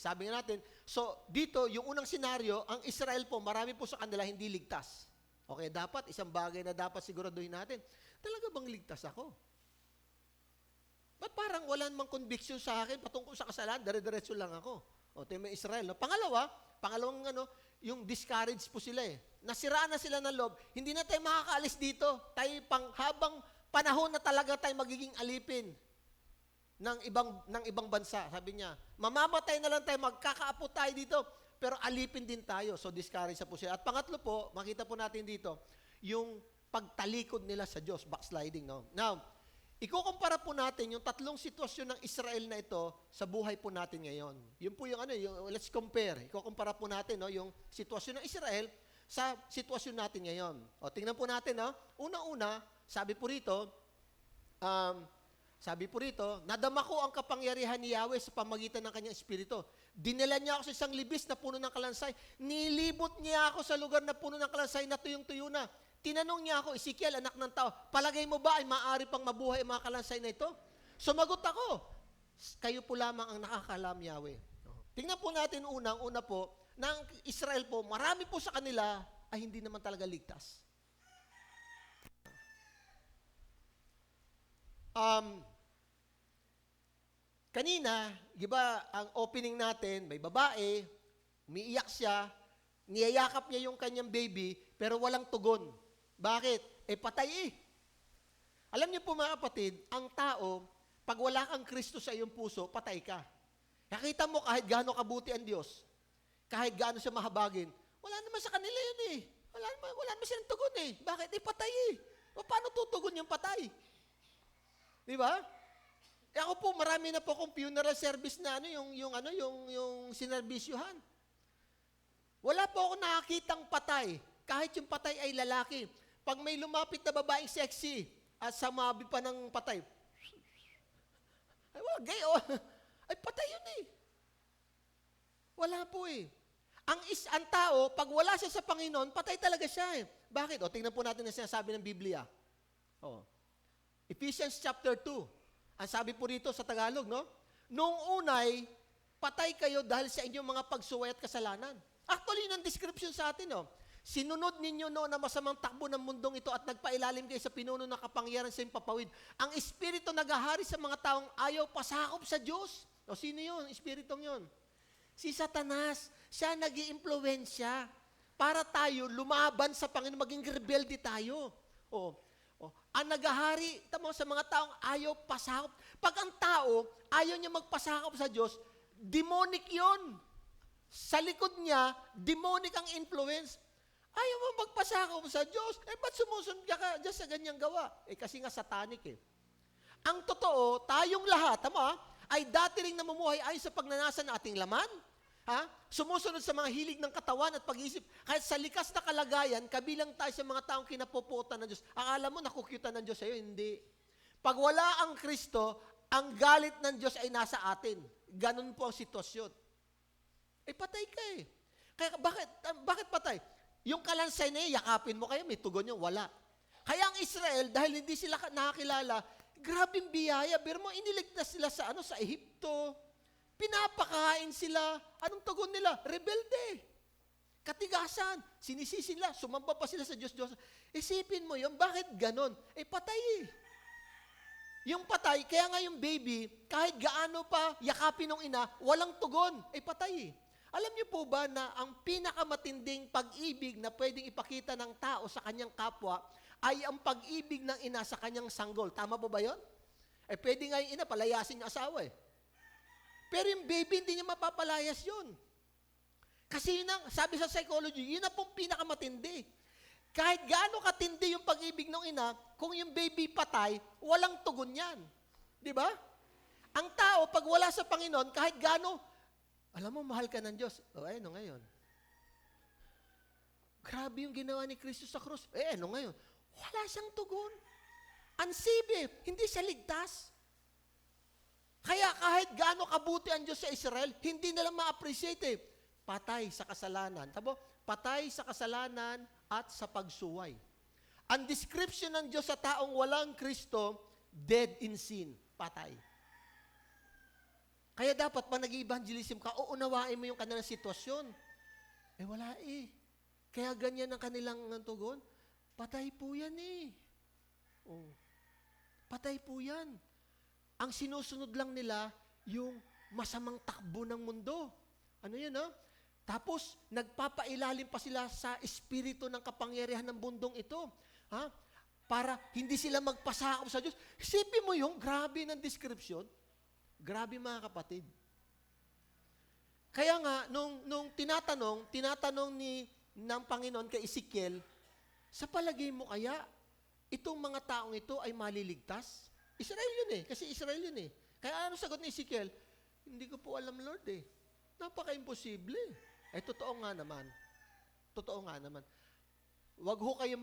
sabi nga natin, so dito yung unang senaryo, ang Israel po, marami po sa kanila hindi ligtas. Okay, dapat isang bagay na dapat siguraduhin natin. Talaga bang ligtas ako? Ba't parang wala namang conviction sa akin patungkol sa kasalanan, dire-diretso lang ako. O, ito yung Israel. No? Pangalawang yung discourage po sila eh. Nasiraan na sila ng loob. Hindi na tayo makakaalis dito. Tayo habang panahon na talaga tayo magiging alipin ng ibang bansa. Sabi niya, mamamatay na lang tayo, magkakaapo tayo dito, pero alipin din tayo. So discourage po sila. At pangatlo po, makita po natin dito, yung pagtalikod nila sa Diyos, backsliding. No? Now, ikukumpara po natin yung 3 sitwasyon ng Israel na ito sa buhay po natin ngayon. Yun po yung let's compare. Ikukumpara po natin yung sitwasyon ng Israel sa sitwasyon natin ngayon. O, tingnan po natin, una-una, sabi po rito, nadama ko ang kapangyarihan ni Yahweh sa pamagitan ng kanyang espiritu. Dinala niya ako sa isang libis na puno ng kalansay. Nilibot niya ako sa lugar na puno ng kalansay na tuyong-tuyo na. Tinanong niya ako, Ezekiel, anak ng tao, palagay mo ba ay maaari pang mabuhay ang mga kalansay na ito? Sumagot ako, kayo po lamang ang nakakalam, Yahweh. Tingnan po natin una po, ng Israel po, marami po sa kanila ay hindi naman talaga ligtas. Kanina, di ba, ang opening natin, may babae, umiiyak siya, niyayakap niya yung kanyang baby, pero walang tugon. Bakit? Patay eh. Alam niyo po mga kapatid, ang tao, pag wala kang Kristo sa iyong puso, patay ka. Nakita mo kahit gaano kabuti ang Diyos, kahit gaano siya mahabagin, wala naman sa kanila yun eh. Wala naman silang tugon eh. Bakit? Patay eh. Paano tutugon yung patay? Di ba? Ako po, marami na po akong funeral service na yung sinerbisyuhan. Wala po ako nakakitang patay, kahit yung patay ay lalaki. Pag may lumapit na babaeng sexy at samabi pa ng patay, ay wag ay patay yun eh. Wala po eh. Ang tao, pag wala siya sa Panginoon, patay talaga siya eh. Bakit? Tingnan po natin ang sinasabi ng Biblia. Ephesians chapter 2. Ang sabi po rito sa Tagalog, no? Noong unay, patay kayo dahil sa inyong mga pagsuway at kasalanan. Actually, ng description sa atin, sinunod ninyo noon na masamang takbo ng mundong ito at nagpailalim kayo sa pinuno ng kapangyarihan sa impapawid. Ang Espiritu naghahari sa mga taong ayaw pasakop sa Diyos. O sino yun? Espiritong yun. Si Satanas. Siya nag-iimpluwensya para tayo lumaban sa Panginoon, maging rebelde tayo. Ang naghahari, tamo sa mga taong ayaw pasakop. Pag ang tao ayaw niya magpasakop sa Diyos, demonic yun. Sa likod niya, demonic ang influence. Ayaw mo magpasakop sa Diyos. Ba't sumusunod ka dyan sa ganyang gawa? Kasi nga satanic eh. Ang totoo, tayong lahat, ay dati ring namumuhay ayon sa pagnanasa ng ating laman. Sumusunod sa mga hilig ng katawan at pag-iisip. Kahit sa likas na kalagayan, kabilang tayo sa mga taong kinapoputan ng Diyos. Akala mo, nakukyutan ng Diyos sa'yo? Hindi. Pag wala ang Kristo, ang galit ng Diyos ay nasa atin. Ganun po ang sitwasyon. Patay ka eh. Kaya bakit patay? Yung kalansay na yakapin mo kayo, may tugon yung wala. Kaya ang Israel, dahil hindi sila nakakilala, grabing biyaya. Pero mo, iniligtas sila sa Ehipto. Pinapakain sila. Anong tugon nila? Rebelde. Katigasan. Sinisisi nila. Sumamba pa sila sa Diyos. Isipin mo yun, bakit ganon? Patay eh. Yung patay, kaya nga yung baby, kahit gaano pa yakapin ng ina, walang tugon. Patay eh. Alam niyo po ba na ang pinakamatinding pag-ibig na pwedeng ipakita ng tao sa kanyang kapwa ay ang pag-ibig ng ina sa kanyang sanggol? Tama po ba yun? Pwede nga yung ina, palayasin yung asawa eh. Pero yung baby, hindi niya mapapalayas yun. Kasi yun ang, sabi sa psychology, yun na pong pinakamatindi. Kahit gaano katindi yung pag-ibig ng ina, kung yung baby patay, walang tugon yan. Di ba? Ang tao, pag wala sa Panginoon, kahit gaano, alam mo, mahal ka ng Diyos. O, ano ngayon? Grabe yung ginawa ni Kristo sa krus. Ano ngayon? Wala siyang tugon. Unsafe, hindi siya ligtas. Kaya kahit gaano kabuti ang Diyos sa Israel, hindi nila ma-appreciate Patay sa kasalanan. Tabo? Patay sa kasalanan at sa pagsuway. Ang description ng Diyos sa taong walang Kristo, dead in sin. Patay. Kaya dapat pag nag-evangelism ka, uunawain mo yung kanilang sitwasyon. Wala Kaya ganyan ang kanilang tugon. Patay po yan Patay po yan. Ang sinusunod lang nila, yung masamang takbo ng mundo. Ano yun, Tapos, nagpapailalim pa sila sa espiritu ng kapangyarihan ng bundong ito. Para hindi sila magpasakop sa Diyos. Isipin mo yung grabe ng description. Grabe mga kapatid. Kaya nga, nung tinatanong ng Panginoon kay Ezekiel, sa palagay mo kaya, itong mga taong ito ay maliligtas? Israel yun kasi Israel yun Kaya ano sagot ni Ezekiel? Hindi ko po alam, Lord Napaka-imposible. Totoo nga naman. Totoo nga naman. Wag ho kayo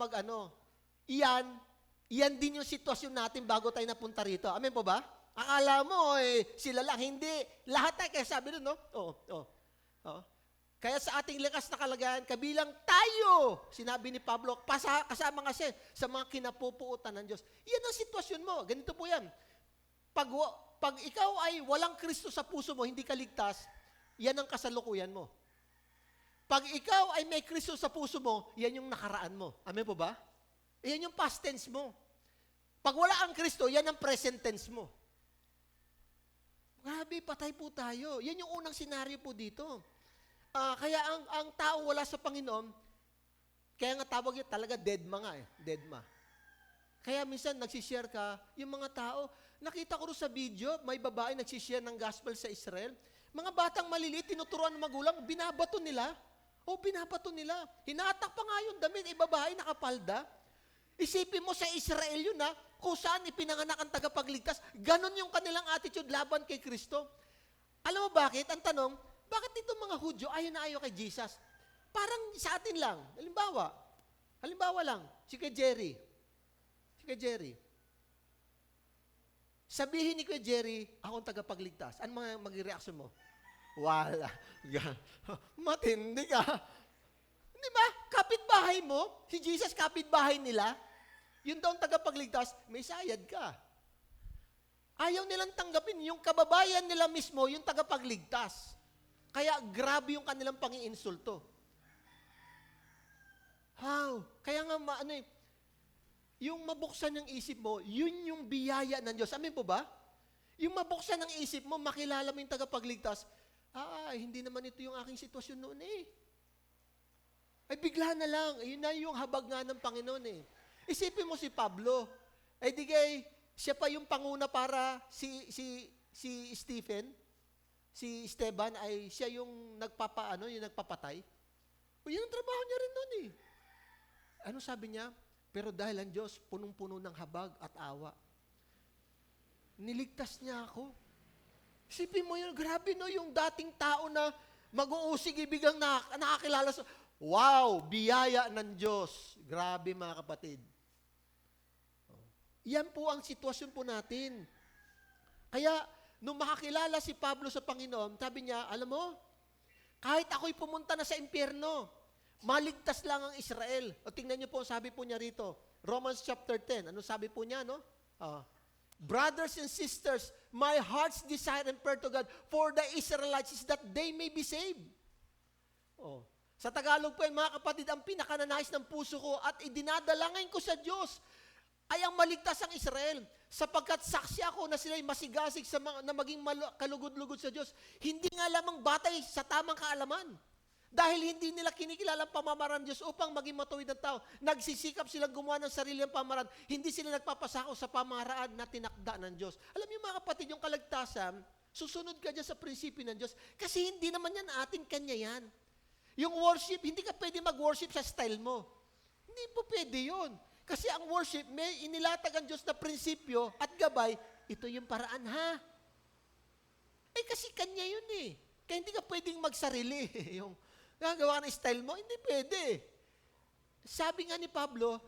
iyan din yung sitwasyon natin bago tayo napunta rito. Amen po ba? Akala mo, sila lang. Hindi. Lahat tayo, kaya sabi nun, Kaya sa ating likas na kalagayan, kabilang tayo, sinabi ni Pablo, kasama kasi sa mga kinapupuutan ng Diyos. Yan ang sitwasyon mo. Ganito po yan. Pag ikaw ay walang Kristo sa puso mo, hindi ka ligtas, yan ang kasalukuyan mo. Pag ikaw ay may Kristo sa puso mo, yan yung nakaraan mo. Amen po ba? Yan yung past tense mo. Pag wala ang Kristo, yan ang present tense mo. Grabe, patay po tayo. Yan yung unang senaryo po dito. Kaya ang tao wala sa Panginoon, kaya nga tawag yun talaga deadma nga deadma. Kaya minsan nagsishare ka, yung mga tao, nakita ko rin sa video, may babae nagsishare ng gospel sa Israel, mga batang maliliit, tinuturuan ng magulang, binabato nila. Binabato nila. Hinatak pa nga yung damit, babae nakapalda. Isipin mo sa Israel yun kung saan ipinanganak ang tagapagligtas, ganon yung kanilang attitude laban kay Kristo. Alam mo bakit? Ang tanong, bakit itong mga Hudyo ayaw na ayaw kay Jesus? Parang sa atin lang. Halimbawa lang, si kay Jerry. Sabihin ni Kuya Jerry, akong tagapagligtas. Ano maging reaction mo? Wala. Matindi ka. Di ba? Kapitbahay mo, si Jesus kapitbahay nila, yun daw ang tagapagligtas, may sayad ka. Ayaw nilang tanggapin, yung kababayan nila mismo, yung tagapagligtas. Kaya grabe yung kanilang pang-iinsulto. How? Kaya nga, yung mabuksan ng isip mo, yun yung biyaya ng Diyos. Amin po ba? Yung mabuksan ng isip mo, makilala mo yung tagapagligtas, hindi naman ito yung aking sitwasyon noon Ay bigla na lang, yun na yung habag nga ng Panginoon Isipin mo si Pablo, siya pa yung panguna para si Stephen, si Esteban ay siya yung nagpapatay. Yun ang trabaho niya rin noon Ano sabi niya? Pero dahil ang Diyos, punong-puno ng habag at awa. Niligtas niya ako. Isipin mo yun, grabe yung dating tao na mag-uusig ibigang nakakilala sa... Wow! Biyaya ng Diyos. Grabe mga kapatid. Yan po ang sitwasyon po natin. Kaya, nung makakilala si Pablo sa Panginoon, sabi niya, alam mo, kahit ako'y pumunta na sa impyerno, maligtas lang ang Israel. O tingnan niyo po, sabi po niya rito, Romans chapter 10. Ano sabi po niya, Brothers and sisters, my heart's desire and prayer to God for the Israelites is that they may be saved. Sa Tagalog po yan, mga kapatid, ang pinakananais ng puso ko at idinadalangin ko sa Diyos ay ang maligtas ang Israel. Sapagkat saksi ako na sila'y masigasig na maging kalugod-lugod sa Diyos. Hindi nga lamang batay sa tamang kaalaman. Dahil hindi nila kinikilala ang pamamaraan ng Diyos upang maging matuwid ng tao. Nagsisikap silang gumawa ng sarili ng pamamaraan. Hindi sila nagpapasako sa pamaraan na tinakda ng Diyos. Alam niyo mga kapatid, yung kaligtasan, susunod ka dyan sa prinsipyo ng Diyos. Kasi hindi naman yan atin, kanya yan. Yung worship, hindi ka pwede mag-worship sa style mo. Hindi po pwede yun. Kasi ang worship, may inilatag ang Diyos na prinsipyo at gabay, ito yung paraan ha. Eh kasi kanya yun eh. Kaya hindi ka pwedeng magsarili. Yung gagawa ka ng style mo, hindi pwede. Sabi nga ni Pablo,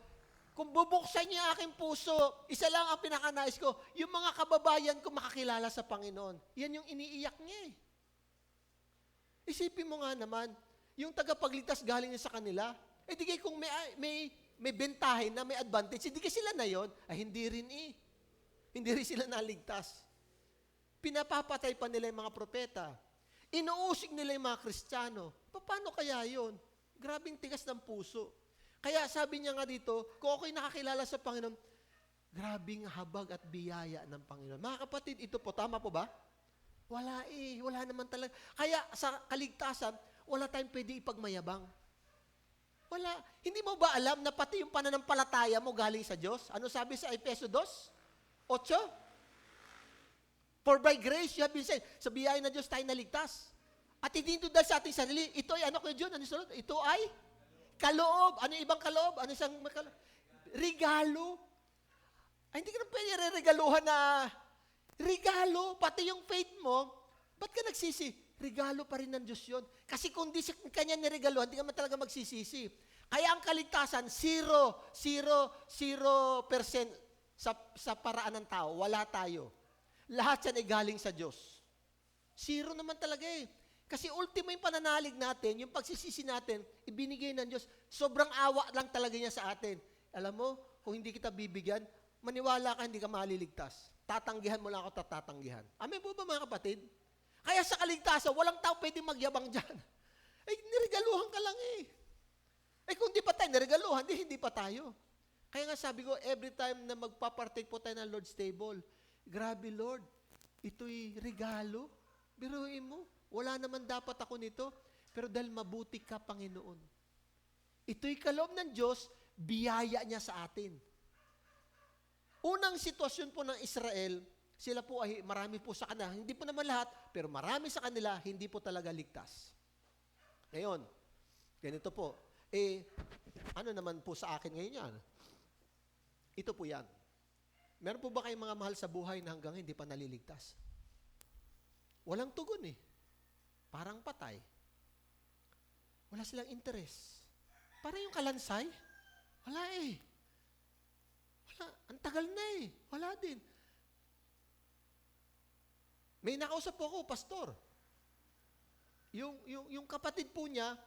kung bubuksan niya aking puso, isa lang ang pinakanais ko, yung mga kababayan ko makakilala sa Panginoon. Yan yung iniiyak niya eh. Isipin mo nga naman, yung tagapagligtas galing sa kanila, eh di kung may bentahin na may advantage, hindi sila na yon, ay hindi rin eh. Hindi rin sila naligtas. Pinapapatay pa nila yung mga propeta. Inuusig nila yung mga Kristiyano. Paano kaya yon? Grabing tigas ng puso. Kaya sabi niya nga dito, kung ako'y nakakilala sa Panginoon, grabing habag at biyaya ng Panginoon. Mga kapatid, ito po, tama po ba? Wala eh, wala naman talaga. Kaya sa kaligtasan, wala tayong pwede ipagmayabang. Wala. Hindi mo ba alam na pati yung pananampalataya mo galing sa Diyos? Ano sabi sa Efeso 2? 8? For by grace you have been saved. Sa biyaya na Diyos tayo naligtas. At hindi ito dahil sa ating sarili. Ito ay, ano ko yun? Ano sunod? Ito ay kaloob. Ano yung ibang kaloob? Ano isang kaloob? Regalo. Ay, hindi ka na pwede regaluhan na regalo. Pati yung faith mo, ba't ka nagsisi? Regalo pa rin ng Diyos yun. Kasi kung di kanya niregaluhan, hindi ka man talaga magsisisi. Kaya ang kaligtasan, 0% sa paraan ng tao. Wala tayo. Lahat yan ay galing sa Diyos. 0 naman talaga eh. Kasi ultimo yung pananalig natin, yung pagsisisi natin, ibinigay ng Diyos. Sobrang awa lang talaga niya sa atin. Alam mo, kung hindi kita bibigyan, maniwala ka, hindi ka maliligtas. Tatanggihan mo lang ako, tatanggihan. Amen po ba mga kapatid? Kaya sa kaligtasan, walang tao pwedeng magyabang dyan. Eh, niregaluhan ka lang eh. Eh, kung di pa tayo niregaluhan, hindi pa tayo. Kaya nga sabi ko, every time na magpapartake po tayo ng Lord's table, grabe Lord, ito'y regalo. Biruin mo, wala naman dapat ako nito, pero dahil mabuti ka, Panginoon. Ito'y kaloob ng Diyos, biyaya niya sa atin. Unang sitwasyon po ng Israel, sila po ay marami po sa kanila, hindi po naman lahat, pero marami sa kanila, hindi po talaga ligtas. Ngayon, ganito po, ano naman po sa akin ngayon yan? Ito po yan. Meron po ba kayong mga mahal sa buhay na hanggang hindi pa naliligtas? Walang tugon eh. Parang patay. Wala silang interest. Parang yung kalansay, wala eh. Wala, ang tagal na eh. Wala din. May nakausap po ako, pastor. Yung kapatid po niya,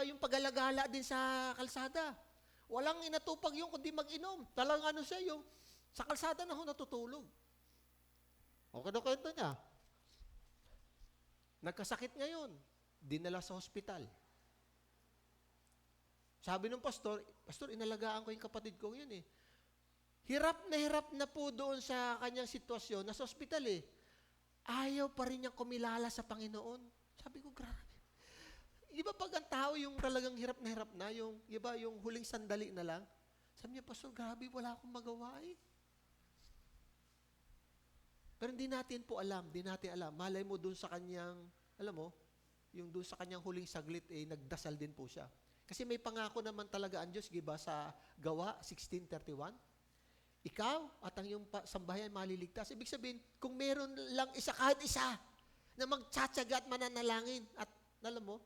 yung pag-alagala din sa kalsada. Walang inatupag yung kundi mag-inom. Talagang ano siya, yung sa kalsada na ho natutulog. Okay na kwento niya. Nagkasakit ngayon. Dinala sa hospital. Sabi ng pastor, inalagaan ko yung kapatid ko ngayon eh. Hirap na po doon sa kanyang sitwasyon, nasa hospital eh. Ayaw pa rin niyang kumilala sa Panginoon. Sabi ko, grabe. Iba pag ang tao yung talagang hirap na, yung huling sandali na lang. Sabi niya, pastor, grabe, wala akong magawa eh. Pero hindi natin po alam, Malay mo doon sa kanyang, alam mo, yung doon sa kanyang huling saglit, nagdasal din po siya. Kasi may pangako naman talaga ang Diyos, diba, sa Gawa 16:31. Ikaw at ang iyong sambahayan maliligtas. Ibig sabihin, kung meron lang isa, kahit isa, na magtsatsaga at mananalangin, at alam mo,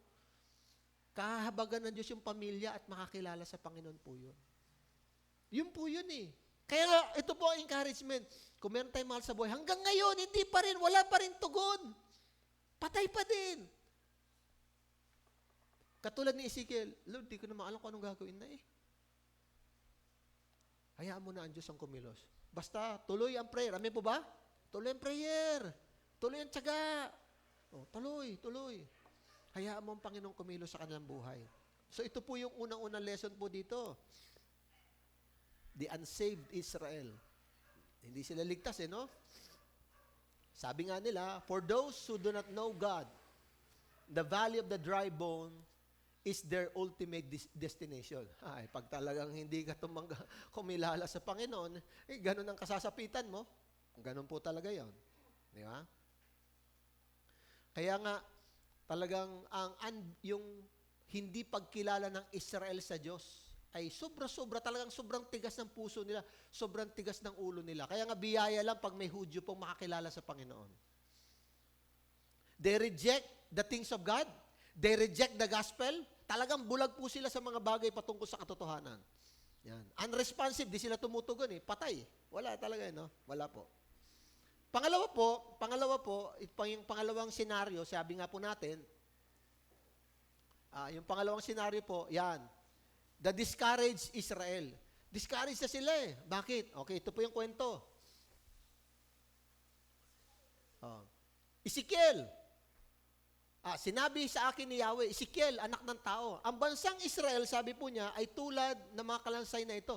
kahabagan ng Diyos yung pamilya at makakilala sa Panginoon po yun. Yun po yun eh. Kaya nga, ito po ang encouragement. Kung meron tayong mahal sa buhay, hanggang ngayon, hindi pa rin, wala pa rin tugon. Patay pa din. Katulad ni Ezekiel, Lord, di ko naman alam kung anong gagawin na eh. Hayaan mo na ang Diyos ang kumilos. Basta, tuloy ang prayer. Amen po ba? Tuloy ang prayer. Tuloy ang tiyaga. Tuloy. Hayaan mo ang Panginoong kumilos sa kanilang buhay. So, ito po yung unang-unang lesson po dito. The unsaved Israel. Hindi sila ligtas no? Sabi nga nila, for those who do not know God, the valley of the dry bone is their ultimate destination. Ay, pag talagang hindi ka kumilala sa Panginoon, ganun ang kasasapitan mo. Ganun po talaga yon. Di ba? Kaya nga, Talagang yung hindi pagkilala ng Israel sa Diyos ay sobra-sobra, talagang sobrang tigas ng puso nila, sobrang tigas ng ulo nila. Kaya nga biyaya lang pag may Hudyo pong makakilala sa Panginoon. They reject the things of God. They reject the gospel. Talagang bulag po sila sa mga bagay patungkol sa katotohanan. Yan. Unresponsive, di sila tumutugon eh. Patay. Wala talaga, no? Wala po. Pangalawa po, yung pangalawang senaryo, sabi nga po natin, yung pangalawang senaryo po, yan. The discouraged Israel. Discouraged na sila eh. Bakit? Okay, ito po yung kwento. Ezekiel. Sinabi sa akin ni Yahweh, Ezekiel, anak ng tao, ang bansang Israel, sabi po niya, ay tulad ng mga kalansay na ito.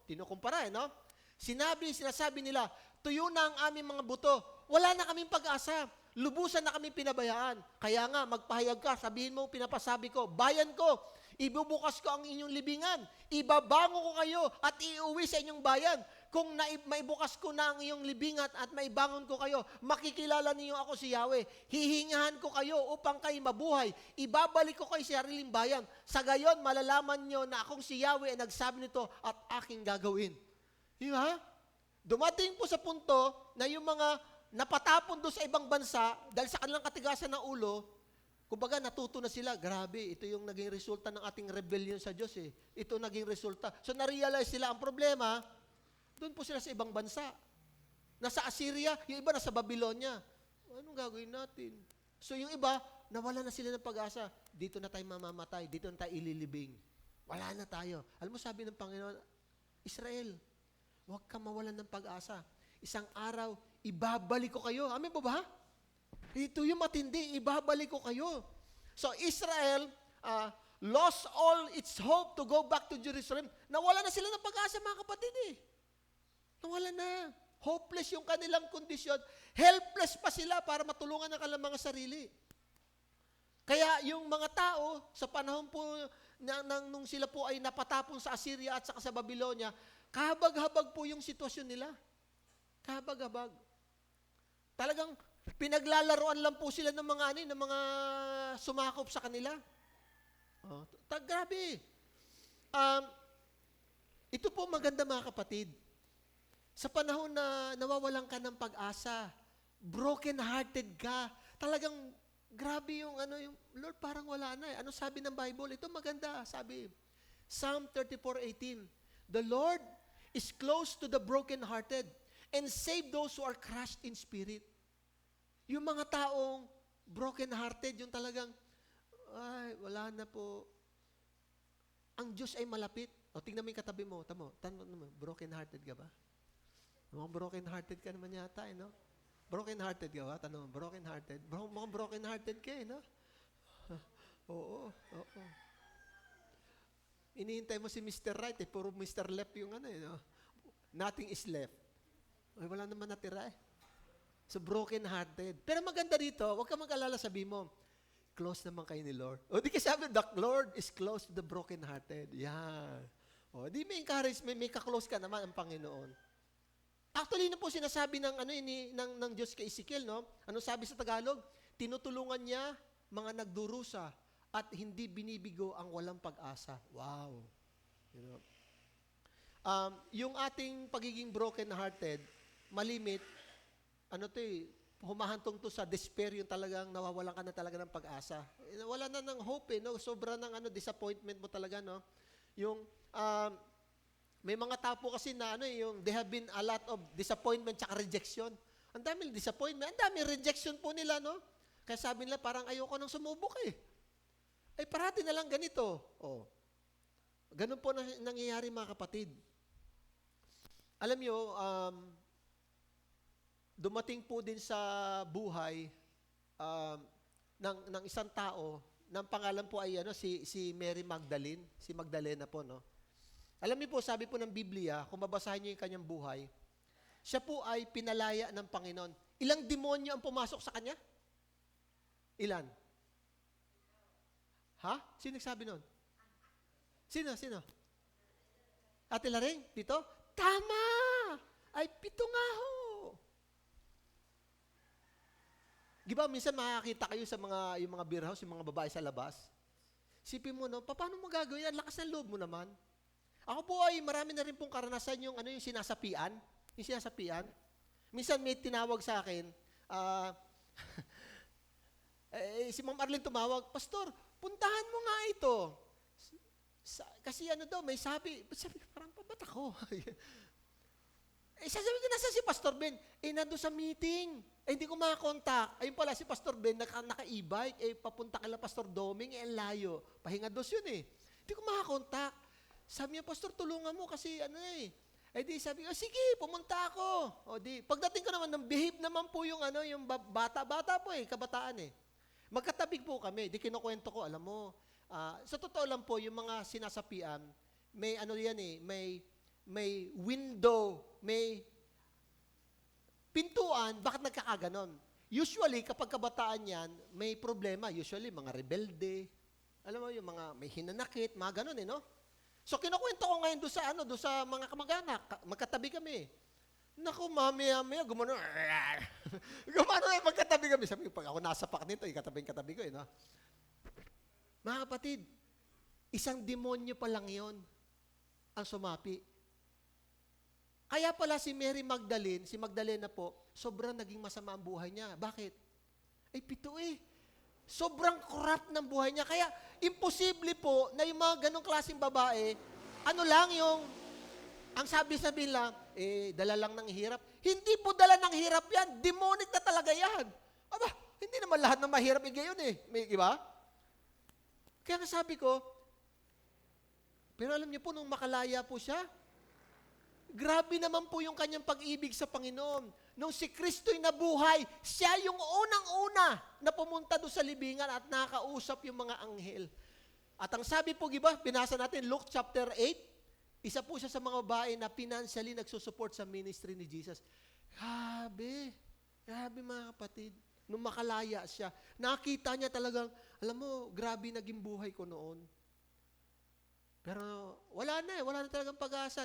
Tinukumpara no? Sinasabi nila, tuyo na ang aming mga buto. Wala na kaming pag-asa. Lubusan na kaming pinabayaan. Kaya nga, magpahayag ka, sabihin mo, pinapasabi ko, bayan ko, ibubukas ko ang inyong libingan. Ibabango ko kayo at iuwi sa inyong bayan. Kung maibukas ko na ang iyong libingan at maibangon ko kayo, makikilala niyo ako si Yahweh. Hihingahan ko kayo upang kayo mabuhay. Ibabalik ko kayo sa sariling bayan. Sa gayon, malalaman niyo na akong si Yahweh ay nagsabi nito at aking gagawin. Diba? Dumating po sa punto na yung mga napatapon doon sa ibang bansa dahil sa kanilang katigasan ng ulo, kumbaga natuto na sila, grabe, ito yung naging resulta ng ating rebellion sa Diyos eh. Ito naging resulta. So narealize sila ang problema, doon po sila sa ibang bansa. Nasa Assyria, yung iba nasa Babylonia. Anong gagawin natin? So yung iba, nawala na sila ng pag-asa. Dito na tayo mamamatay, dito na tayo ililibing. Wala na tayo. Alam mo sabi ng Panginoon, Israel, huwag ka mawalan ng pag-asa. Isang araw, ibabalik ko kayo. Amen po ba? Ito yung matindi, ibabalik ko kayo. So Israel lost all its hope to go back to Jerusalem. Nawala na sila ng pag-asa, mga kapatid eh. Nawala na. Hopeless yung kanilang kondisyon. Helpless pa sila para matulungan ang kanilang mga sarili. Kaya yung mga tao, sa panahon po nung sila po ay napatapon sa Assyria at saka sa Babylonia, kahabag-habag po yung sitwasyon nila. Kahabag-habag. Talagang pinaglalaroan lang po sila ng mga sumakop sa kanila. Grabe. Ito po maganda mga kapatid. Sa panahon na nawawalan ka ng pag-asa, broken-hearted ka, talagang grabe yung Lord, parang wala na eh. Ano sabi ng Bible? Ito maganda, sabi. Psalm 34:18. The Lord is close to the broken-hearted and save those who are crushed in spirit. Yung mga taong broken-hearted, yung talagang, ay, wala na po. Ang Diyos ay malapit. O, tingnan mo yung katabi mo. Tanong mo, broken-hearted ka ba? Mukhang broken-hearted ka naman yata, eh, no? Broken-hearted ka ba? Tanong mo, broken-hearted? Mukhang broken-hearted ka, eh, no? Oo. Inihintay mo si Mr. Right, eh. Puro Mr. Left yung no? Nothing is left. Ay, wala naman natira, eh. So, broken-hearted. Pero maganda dito, huwag ka mag-alala, sabi mo, close naman kayo ni Lord. O, di ka sabi, the Lord is close to the broken-hearted. Yan. O, di may encouragement, may ka-close ka naman ang Panginoon. Actually, na po sinasabi ng Diyos kay Ezekiel, no? Ano sabi sa Tagalog? Tinutulungan niya mga nagdurusa at hindi binibigo ang walang pag-asa. Wow. You know? Yung ating pagiging broken-hearted, malimit, humahantong to sa despair, yung talagang nawawalan ka na talaga ng pag-asa. Wala na ng hope, no? Sobra ng disappointment mo talaga, no? Yung, may mga tapo kasi na yung they have been a lot of disappointment tsaka rejection. Ang daming disappointment, ang daming rejection po nila, no? Kaya sabi nila, parang ayoko nang sumubok eh. Ay, parati na lang ganito. Oh. Ganun po nangyayari mga kapatid. Alam nyo, dumating po din sa buhay ng isang tao, ng pangalan po ay si Mary Magdalene, si Magdalena po, no? Alam niyo po, sabi po ng Biblia, kung babasahin niyo yung kanyang buhay, siya po ay pinalaya ng Panginoon. Ilang demonyo ang pumasok sa kanya? Ilan? Ha? Sino nagsabi nun? Sino? Ate Laring? Pito? Tama! Ay, 7 nga ho! Di ba, minsan makakita kayo sa yung mga beer house, yung mga babae sa labas. Sipin mo, no, paano mo gagawin yan? Lakas ng loob mo naman. Ako po ay marami na rin pong karanasan yung sinasapian. Yung sinasapian. Minsan may tinawag sa akin, si Ma'am Arlene tumawag, Pastor, puntahan mo nga ito. Kasi may sabi, parang ba't ako? Sasabi ko, nasa si Pastor Ben? Nandun sa meeting. Hindi ko makakontak. Ayun pala, si Pastor Ben, naka-e-bike, papunta kala Pastor Doming, ang layo. Pahinga dos yun Hindi ko makakontak. Sabi niya, Pastor, tulungan mo kasi di sabi ko, sige, pumunta ako. Pagdating ko naman, behave naman po yung bata po kabataan Magkatabig po kami. Di kinukwento ko, alam mo, sa totoo lang po, yung mga sinasapian, may may window, may pintuan, bakit nagkakaganon? Usually, kapag kabataan yan, may problema. Usually, mga rebelde, alam mo, yung mga may hinanakit, mga ganon no? So, kinukwento ko ngayon doon sa mga kamag-anak, magkatabi kami. Naku, maya, gumano. Gumano magkatabi kami. Sabi ko, pag ako nasa pak nito, katabi ko no? Mga kapatid, isang demonyo pa lang yon ang sumapi. Kaya pala si Magdalena po, sobrang naging masama ang buhay niya. Bakit? Pito Sobrang corrupt ng buhay niya. Kaya imposible po na yung mga ganong klaseng babae, ang sabi lang, dala lang ng hirap. Hindi po dala ng hirap yan. Demonic na talaga yan. Aba, hindi naman lahat ng mahirap gayon May, iba? Kaya nga sabi ko, pero alam niyo po, nung makalaya po siya, grabe naman po yung kanyang pag-ibig sa Panginoon. Nung si Kristo'y nabuhay, siya yung unang-una na pumunta doon sa libingan at nakausap yung mga anghel. At ang sabi po, diba, binasa natin, Luke chapter 8, isa po siya sa mga babae na financially nagsusupport sa ministry ni Jesus. Grabe mga kapatid. Nung makalaya siya, nakita niya talagang, alam mo, grabe naging buhay ko noon. Pero wala na talagang pag-asa.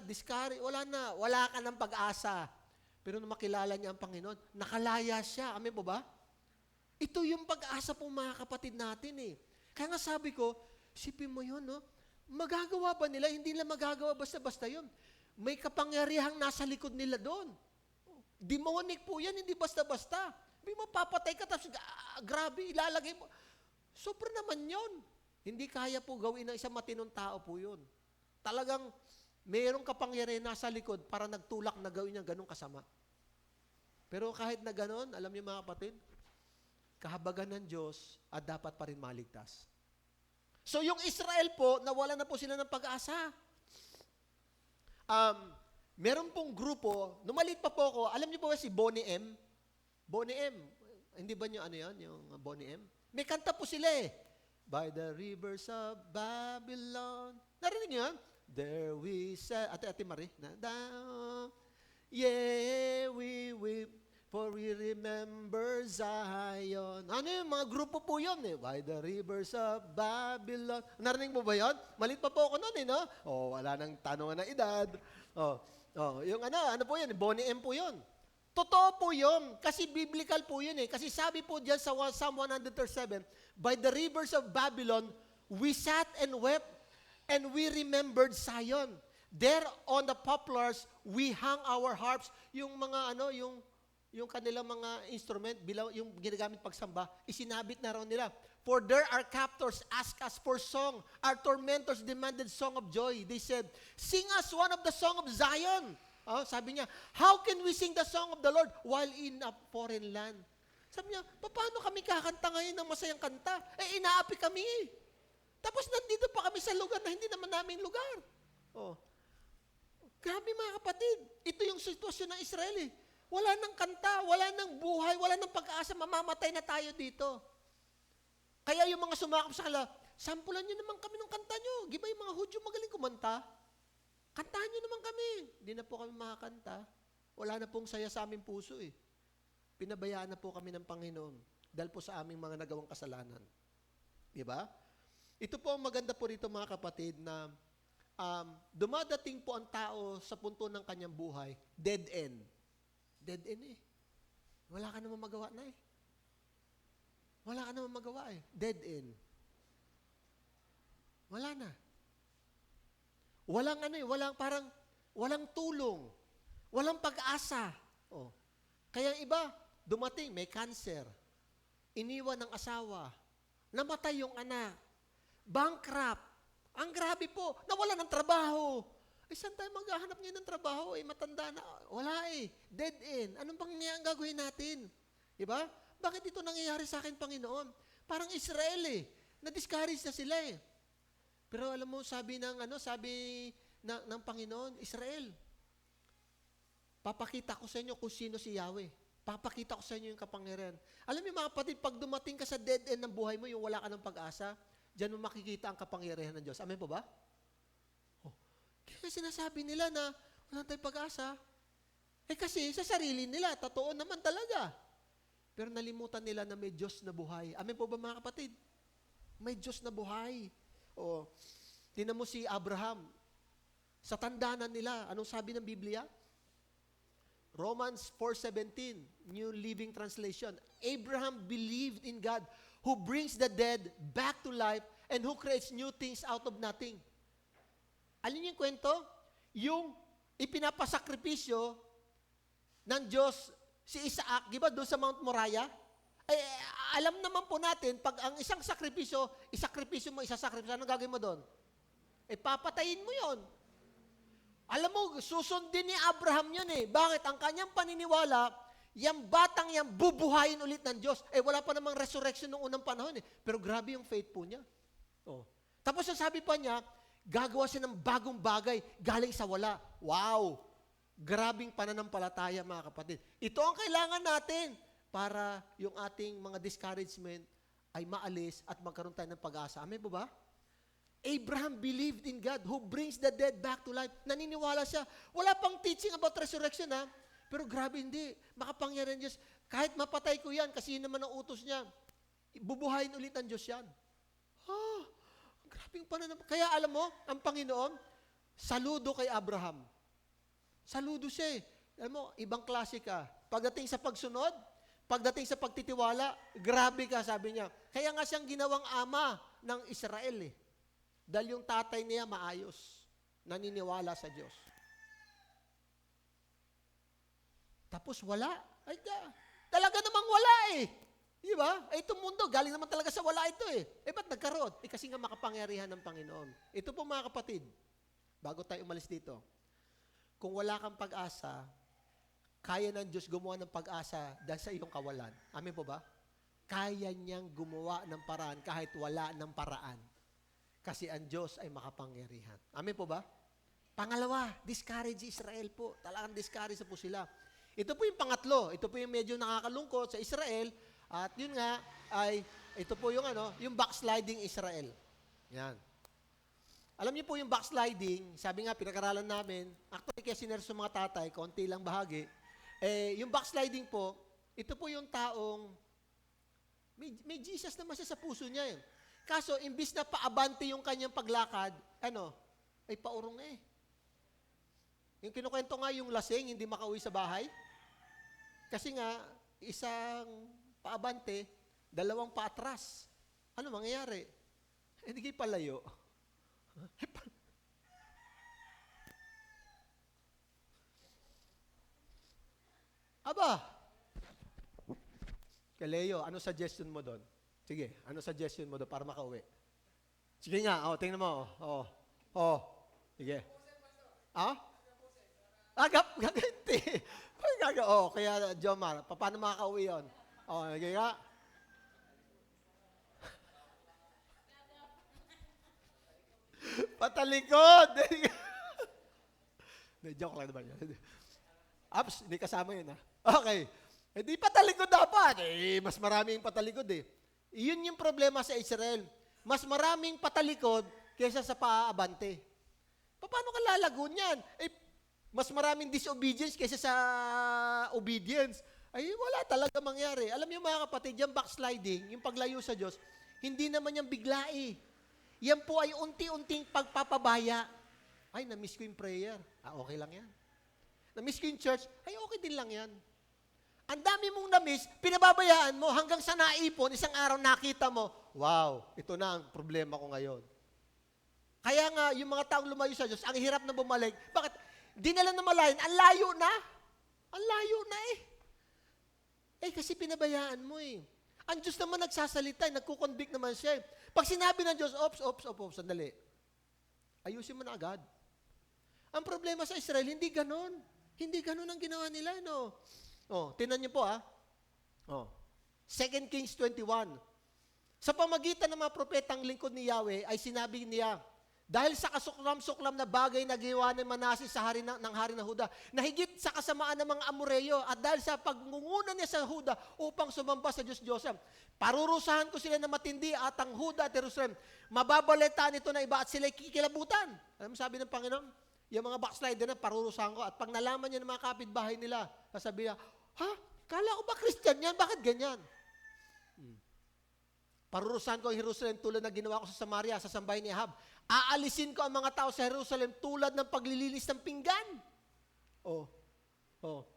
Wala ka ng pag-asa. Pero nung makilala niya ang Panginoon, nakalaya siya. Amen po ba? Ito yung pag-asa po mga kapatid natin Kaya nga sabi ko, sipin mo yun, no? Magagawa ba nila? Hindi nila magagawa basta-basta yun. May kapangyarihang nasa likod nila doon. Demonic po yan, hindi basta-basta. May mapapatay ka, tapos grabe, ilalagay mo. Sobra naman yun. Hindi kaya po gawin ng isang matinong tao po yun. Talagang mayroong kapangyarihan nasa likod para nagtulak na gawin niya ganun kasama. Pero kahit na ganun, alam niyo mga kapatid, kahabagan ng Diyos at dapat pa rin maligtas. So yung Israel po, nawala na po sila ng pag-asa. Meron pong grupo, numalit pa po ako, alam niyo po ba si Bonnie M? Bonnie M, hindi ba niyo yung Bonnie M? May kanta po sila By the rivers of Babylon. Narinig niyo yan? There we sat, Ate Marie, yeah, we weep, for we remember Zion. Ano yung mga grupo po yun By the rivers of Babylon. Narinig mo ba yun? Malit pa po ako noon no? Wala nang tanungan na edad. Yung ano po yun? Bonnie M po yun. Totoo po yun. Kasi biblical po yun Kasi sabi po dyan sa Psalm 137, by the rivers of Babylon, we sat and wept, and we remembered Zion. There on the poplars, we hung our harps. Yung mga yung kanilang mga instrument, yung ginagamit pagsamba, isinabit na raw nila. For there our captors asked us for song. Our tormentors demanded song of joy. They said, sing us one of the song of Zion. Sabi niya, how can we sing the song of the Lord while in a foreign land? Sabi niya, paano kami kakanta ngayon ng masayang kanta? Inaapi kami Tapos nandito pa kami sa lugar na hindi naman naming lugar. Grabe mga kapatid. Ito yung sitwasyon ng Israel Wala nang kanta, wala nang buhay, wala nang pag-asa, mamamatay na tayo dito. Kaya yung mga sumakap sa kanila, sampulan nyo naman kami ng kanta nyo. Giba yung mga Hudyo magaling kumanta. Kantahan nyo naman kami. Hindi na po kami makakanta. Wala na pong saya sa aming puso Pinabayaan na po kami ng Panginoon dahil po sa aming mga nagawang kasalanan. Diba? Ito po ang maganda po rito mga kapatid na dumadating po ang tao sa punto ng kanyang buhay, dead end. Dead end Wala ka naman magawa na Wala ka naman magawa eh. Dead end. Wala na. Walang walang tulong. Walang pag-asa. Oh. Kaya iba, dumating, may cancer. Iniwan ng asawa. Namatay yung anak. Bankrupt. Ang grabe po, nawala ng trabaho. Saan tayo maghahanap ngayon ng trabaho? Matanda na. Wala eh. Dead end. Anong ang gagawin natin? Diba? Bakit ito nangyayari sa akin, Panginoon? Parang Israel eh. Na-discourage na sila eh. Pero alam mo, sabi ng Panginoon, Israel, papakita ko sa inyo kung sino si Yahweh. Papakita ko sa inyo yung kapangyarihan. Alam niyo mga kapatid, pag dumating ka sa dead end ng buhay mo, yung wala ka ng pag-asa, diyan mo makikita ang kapangyarihan ng Diyos. Amen po ba? Oh. Kaya sinasabi nila na wala tayong pag-asa. Kasi sa sarili nila, totoo naman talaga. Pero nalimutan nila na may Diyos na buhay. Amen po ba mga kapatid? May Diyos na buhay. O, tinan mo si Abraham. Sa tandaanan nila, anong sabi ng Biblia? Romans 4:17, New Living Translation. Abraham believed in God who brings the dead back to life and who creates new things out of nothing. Alin yung kwento? Yung ipinapasakripisyo ng Diyos si Isaac, di ba doon sa Mount Moriah? Alam naman po natin, pag ang isang sakripisyo, anong gagawin mo doon? Papatayin mo yon. Alam mo, susundin ni Abraham yan eh. Bakit? Ang kanyang paniniwala, yung batang yan, bubuhayin ulit ng Diyos. Wala pa namang resurrection noong unang panahon eh. Pero grabe yung faith po niya. Oh. Tapos sabi pa niya, gagawa siya ng bagong bagay galing sa wala. Wow! Grabing pananampalataya mga kapatid. Ito ang kailangan natin para yung ating mga discouragement ay maalis at magkaroon tayo ng pag-asa. Amen po ba? Abraham believed in God who brings the dead back to life. Naniniwala siya. Wala pang teaching about resurrection ha. Pero grabe hindi. Makapangyarihan Diyos. Kahit mapatay ko yan kasi yun naman ang utos niya. Bubuhayin ulit ang Diyos yan. Grabe yung Kaya alam mo, ang Panginoon, saludo kay Abraham. Saludo siya eh. Alam mo, ibang klase ka. Pagdating sa pagsunod, pagdating sa pagtitiwala, grabe ka, sabi niya. Kaya nga siyang ginawang ama ng Israel eh. Dahil yung tatay niya maayos, naniniwala sa Diyos. Tapos wala. Talaga namang wala eh. Di ba? Itong mundo, galing naman talaga sa wala ito eh. Ba't nagkaroon? Kasi nga makapangyarihan ng Panginoon. Ito po mga kapatid, bago tayo umalis dito, kung wala kang pag-asa, kaya ng Diyos gumawa ng pag-asa dahil sa iyong kawalan. Amen po ba? Kaya niyang gumawa ng paraan kahit wala ng paraan. Kasi ang Diyos ay makapangyarihan. Amen po ba? Pangalawa, discourage Israel po. Talagang discourage po sila. Ito po yung pangatlo. Ito po yung medyo nakakalungkot sa Israel. At yun nga, ito po yung yung backsliding Israel. Yan. Alam niyo po yung backsliding, sabi nga, pinag-aralan namin, actually kaya sinerso mga tatay, konti lang bahagi, yung backsliding po, ito po yung taong, may Jesus naman siya sa puso niya eh. Kaso, imbis na paabante yung kanyang paglakad, ay paurong eh. Yung kinukwento nga yung lasing, hindi makauwi sa bahay. Kasi nga, isang paabante, dalawang paatras. Ano mangyayari? Hindi kayo palayo. Aba, Kaleo, ano suggestion mo doon? Sige, ano suggestion mo doon para makauwi? Sige nga, tingnan mo. Sige. Gaganti. Kaya Jomar, paano makakauwi yun? Sige nga. Patalikod! Joke lang naman yun. Ups, hindi kasama yun ha. Okay. Hindi patalikod dapat. Mas maraming patalikod eh. Iyon yung problema sa Israel. Mas maraming patalikod kaysa sa paaabante. Paano ka lalago niyan? Mas maraming disobedience kaysa sa obedience. Wala talaga mangyari. Alam niyo mga kapatid, yung backsliding, yung paglayo sa Diyos, hindi naman yung bigla eh. Yan po ay unti-unting pagpapabaya. Na-miss ko yung prayer. Okay lang yan. Na-miss ko yung church. Okay din lang yan. Ang dami mong na-miss, pinababayaan mo hanggang sa naipon, isang araw nakita mo, wow, ito na ang problema ko ngayon. Kaya nga, yung mga taong lumayo sa Diyos, ang hirap na bumalik. Bakit? Di nila namalayan, ang layo na. Ang layo na eh. Kasi pinabayaan mo eh. Ang Diyos naman nagsasalita, nagkukonvict naman siya eh. Pag sinabi ng Diyos, ops, sandali. Ayusin mo na agad. Ang problema sa Israel, hindi ganon. Hindi ganon ang ginawa nila, no? Tingnan niyo po, 2 Kings 21. Sa pamagitan ng mga propetang lingkod ni Yahweh, ay sinabi niya, dahil sa kasuklam-suklam na bagay na ginawa ni Manasseh sa hari ng hari na Huda, na higit sa kasamaan ng mga Amoreyo, at dahil sa pagngunguna niya sa Huda upang sumamba sa Diyos Joseph, parurusahan ko sila na matindi at ang Huda at Jerusalem, mababalitaan ito na iba at sila'y kikilabutan. Alam mo sabi ng Panginoon? Yung mga backslider na parurusahan ko at pag nalaman niya ng mga kapitbahay nila, sasabihin niya, kala ko ba Christian yan? Bakit ganyan? Parurusahan ko ang Jerusalem tulad na ginawa ko sa Samaria, sa sambahay ni Ahab. Aalisin ko ang mga tao sa Jerusalem tulad ng paglilinis ng pinggan.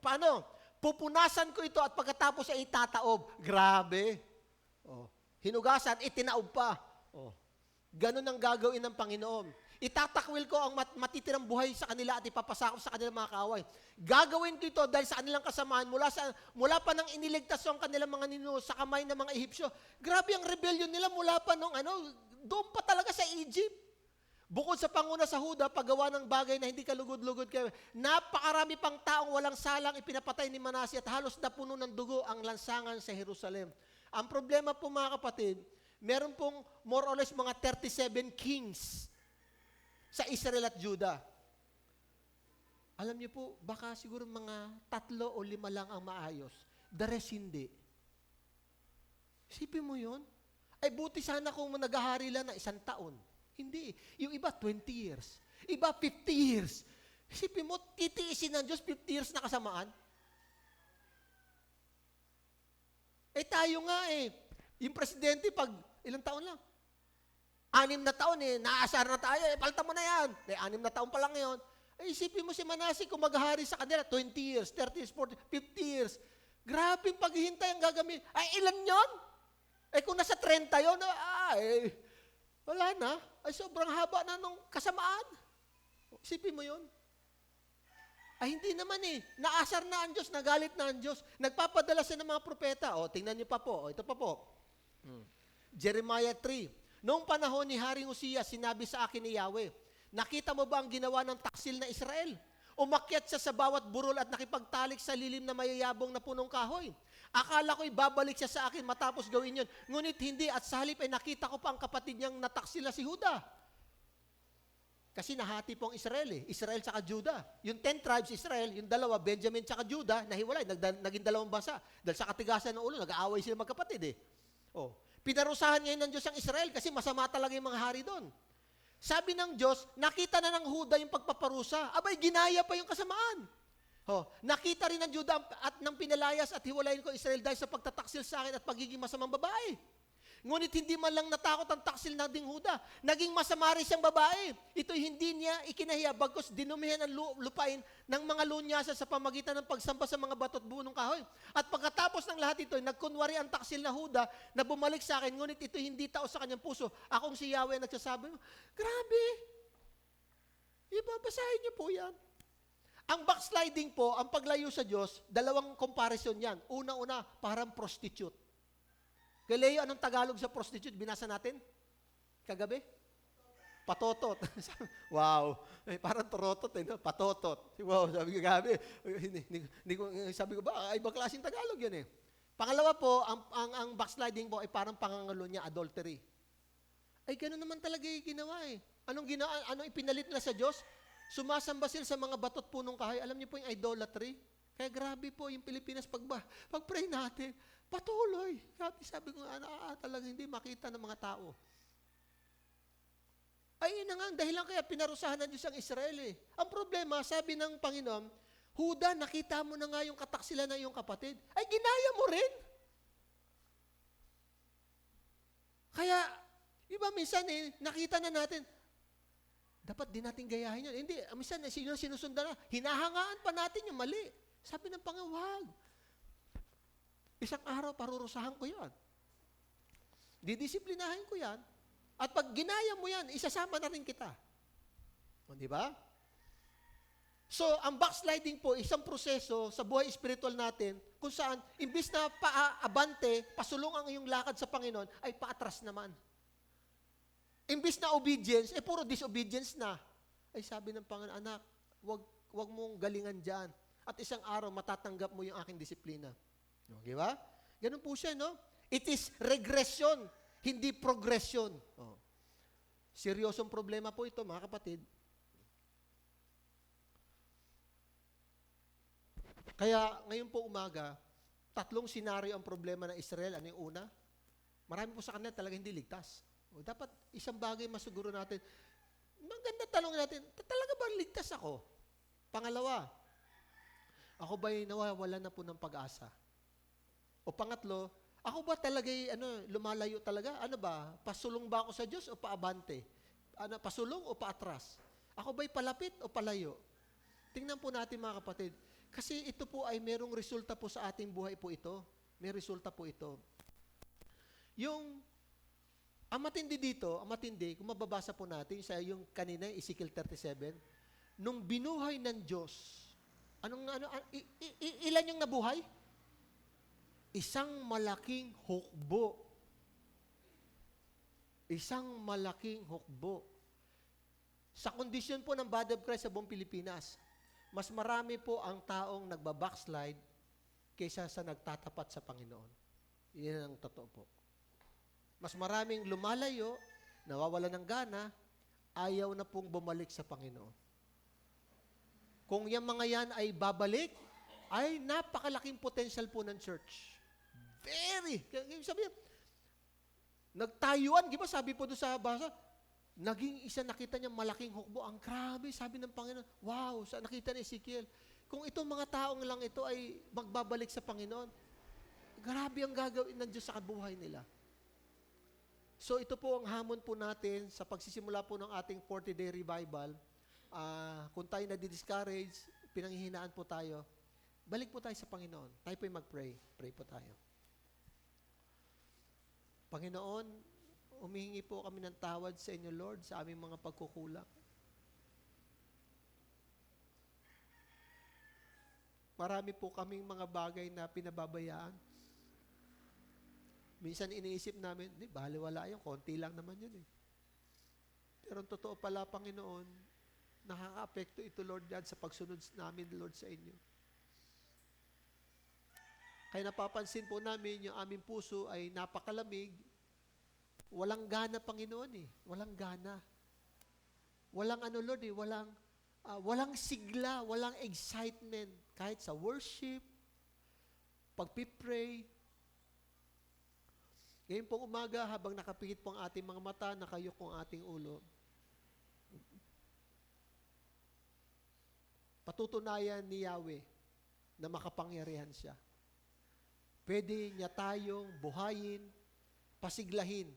Paano? Pupunasan ko ito at pagkatapos ay itataob. Grabe. Hinugasan, itinaob pa. Ganun ang gagawin ng Panginoon. Itatakwil ko ang matitirang buhay sa kanila at ipapasakop sa kanilang mga kaaway. Gagawin ko ito dahil sa kanilang kasamaan mula pa nang iniligtas ang kanilang mga ninuno sa kamay ng mga Ehipsyo. Grabe ang rebellion nila mula pa nung doon pa talaga sa Egypt. Bukod sa panguna sa Huda, paggawa ng bagay na hindi kalugod-lugod kayo, napakarami pang taong walang salang ipinapatay ni Manasseh at halos napuno ng dugo ang lansangan sa Jerusalem. Ang problema po mga kapatid, meron pong more or less mga 37 kings sa Israel at Judah. Alam niyo po, baka siguro mga 3 o 5 lang ang maayos. The rest hindi. Isipin mo yun? Buti sana kung naghahari lang na 1 taon. Hindi. Yung iba, 20 years. Iba, 50 years. Isipin mo, titiisin ng Diyos 50 years na kasamaan? Tayo nga yung presidente, pag ilang taon lang? 6 na taon naasar na tayo, palta mo na yan. 6 na taon pa lang ngayon. Isipin mo si Manasseh kung maghahari sa kanila, 20 years, 30 years, 40, 50 years. Grabe yung paghihintay ang gagawin. Ilan yon? Kung nasa 30 yun, wala na. Sobrang haba na nung kasamaan. Isipin mo yun. Hindi naman naasar na ang Diyos, nagalit na ang Diyos. Nagpapadala siya ng mga propeta. Tingnan niyo pa po. Ito pa po. Jeremiah 3. Noong panahon ni Haring Uzziah, sinabi sa akin ni Yahweh, nakita mo ba ang ginawa ng taksil na Israel? Umakyat siya sa bawat burol at nakipagtalik sa lilim na mayayabong na punong kahoy. Akala ko'y babalik siya sa akin matapos gawin yun. Ngunit hindi at sa halip ay nakita ko pa ang kapatid niyang nataksil na si Juda. Kasi nahati po ang Israel Israel tsaka Juda. Yung 10 tribes Israel, yung 2, Benjamin tsaka Juda, nahiwalay, naging 2 bansa. Dahil sa katigasan ng ulo, nag-aaway sila magkapatid Pinarusahan ngayon ng Diyos ang Israel kasi masama talaga yung mga hari doon. Sabi ng Diyos, nakita na ng Huda yung pagpaparusa. Ginaya pa yung kasamaan. Nakita rin ng Juda at ng pinalayas at hiwalayin ko Israel dahil sa pagtataksil sa akin at pagiging masamang babae. Ngunit hindi man lang natakot ang taksil na ding Huda. Naging masama rin siyang babae. Ito'y hindi niya ikinahiya bagkus dinumihan ang lupain ng mga lunyasa sa pamagitan ng pagsamba sa mga batot bunong kahoy. At pagkatapos ng lahat ito, nagkunwari ang taksil na Huda na bumalik sa akin, ngunit ito'y hindi tao sa kanyang puso. Akong si Yahweh nagsasabi, grabe! Ibabasahin niyo po yan. Ang backsliding po, ang paglayo sa Diyos, 2 comparison yan. Una-una, parang prostitute. Galeo, anong Tagalog sa prostitute? Binasa natin? Kagabi? Patotot. Wow. Parang torotot no? Patotot. Wow, sabi ko, gabi. Sabi ko, ibang klaseng Tagalog yan Pangalawa po, ang backsliding po ay parang pangangalo niya, adultery. Ganun naman talaga yung ginawa Anong ipinalit nila sa Diyos? Sumasamba sila sa mga batot punong kahoy. Alam niyo po yung idolatry? Kaya grabe po yung Pilipinas pag-pray natin. Patuloy. Sabi ko, talagang hindi makita ng mga tao. Yun na nga, dahil lang kaya pinarusahan ng Diyos ang Israel Ang problema, sabi ng Panginoon, Huda, nakita mo na nga yung kataksilan ng iyong kapatid. Ginaya mo rin. Kaya, iba minsan nakita na natin, dapat din natin gayahin yun. Hindi, minsan sinusundan na, hinahangaan pa natin yung mali. Sabi ng Panginoon, wag. Isang araw, parurusahan ko yan. Didisiplinahin ko yan. At pag ginaya mo yan, isasama na rin kita. O, di ba? So, ang backsliding po, isang proseso sa buhay spiritual natin, kung saan, imbis na paabante, pasulong ang iyong lakad sa Panginoon, ay paatras naman. Imbis na obedience, puro disobedience na. Ay sabi ng Panginoon, anak, wag mong galingan dyan. At isang araw, matatanggap mo yung aking disiplina. Okay ba? Ganun po siya, no? It is regression, hindi progression. Oh. Seryosong problema po ito, mga kapatid. Kaya ngayon po umaga, 3 senaryo ang problema ng Israel. Ano yung una? Marami po sa kanila talaga hindi ligtas. O, dapat isang bagay masuguro natin. Maganda tanong natin, talaga ba ligtas ako? Pangalawa, ako ba'y nawawala na po ng pag-asa? O pangatlo, ako ba talaga lumalayo talaga? Ano ba? Pasulong ba ako sa Diyos o paabante? Pasulong o paatras? Ako ba'y palapit o palayo? Tingnan po natin mga kapatid. Kasi ito po ay merong resulta po sa ating buhay po ito. May resulta po ito. Ang matindi dito, kung mababasa po natin sa yung kanina, Ezekiel 37, nung binuhay ng Diyos, ilan yung nabuhay? Isang malaking hukbo. Isang malaking hukbo. Sa kondisyon po ng body of Christ sa buong Pilipinas, mas marami po ang taong nagbabackslide kaysa sa nagtatapat sa Panginoon. Yan ang totoo po. Mas maraming lumalayo, nawawala ng gana, ayaw na pong bumalik sa Panginoon. Kung yung mga yan ay babalik, ay napakalaking potential po ng church. Very. Sabi, nagtayuan, di ba sabi po doon sa basa, naging isa nakita niya malaking hukbo. Ang grabe, sabi ng Panginoon, wow, nakita ni Ezekiel. Kung itong mga taong lang ito ay magbabalik sa Panginoon, grabe ang gagawin ng Diyos sa kabuhay nila. So ito po ang hamon po natin sa pagsisimula po ng ating 40-day revival. Kung tayo na-discourage, pinanghihinaan po tayo, balik po tayo sa Panginoon. Tayo po mag-pray. Pray po tayo. Panginoon, humihingi po kami ng tawad sa inyo, Lord, sa aming mga pagkukulang. Marami po kaming mga bagay na pinababayaan. Minsan iniisip namin, baliwala yun, konti lang naman yun eh. Pero ang totoo pala, Panginoon, nakaka-apekto ito, Lord, yan sa pagsunod namin, Lord, sa inyo. Kaya napapansin po namin, yung aming puso ay napakalamig. Walang gana, Panginoon eh. Walang gana. Walang Lord eh, walang sigla, walang excitement. Kahit sa worship, pagpipray. Ngayon pong umaga, habang nakapikit po ang ating mga mata, nakayok po ang ating ulo, patutunayan ni Yahweh na makapangyarihan siya. Pwede niya tayong buhayin, pasiglahin,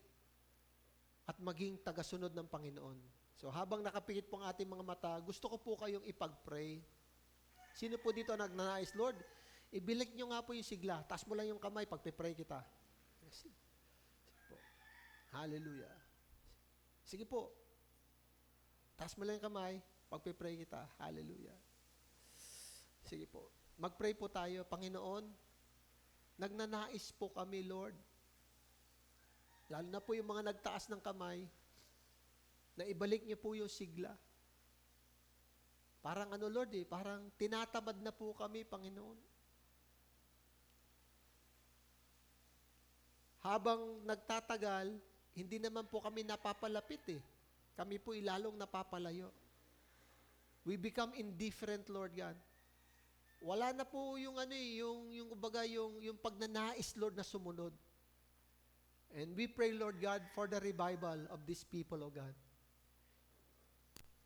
at maging tagasunod ng Panginoon. So habang nakapikit po ang ating mga mata, gusto ko po kayong ipag-pray. Sino po dito nagnanais, Lord, ibilik nyo nga po yung sigla. Taas mo lang yung kamay, pagpipray kita. Sige po. Hallelujah. Sige po. Taas mo lang yung kamay, pagpipray kita. Hallelujah. Sige po. Mag-pray po tayo. Panginoon, nagnanais po kami, Lord, lalo na po yung mga nagtaas ng kamay, na ibalik niyo po yung sigla. Parang Lord parang tinatamad na po kami, Panginoon. Habang nagtatagal, hindi naman po kami napapalapit eh. Kami po ilalong napapalayo. We become indifferent, Lord God. Wala na po yung yung pagnanais, Lord, na sumunod. And we pray, Lord God, for the revival of these people, O God.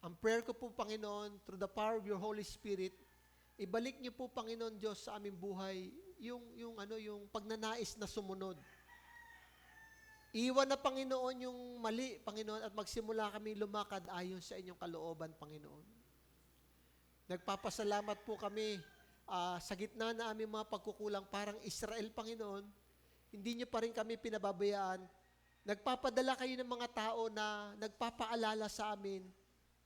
Ang prayer ko po, Panginoon, through the power of your Holy Spirit, ibalik niyo po, Panginoon Diyos, sa aming buhay, yung pagnanais na sumunod. Iwan na, Panginoon, yung mali, Panginoon, at magsimula kami lumakad ayon sa inyong kalooban, Panginoon. Nagpapasalamat po kami sa gitna na aming mga pagkukulang, parang Israel, Panginoon, hindi niyo pa rin kami pinababayaan. Nagpapadala kayo ng mga tao na nagpapaalala sa amin,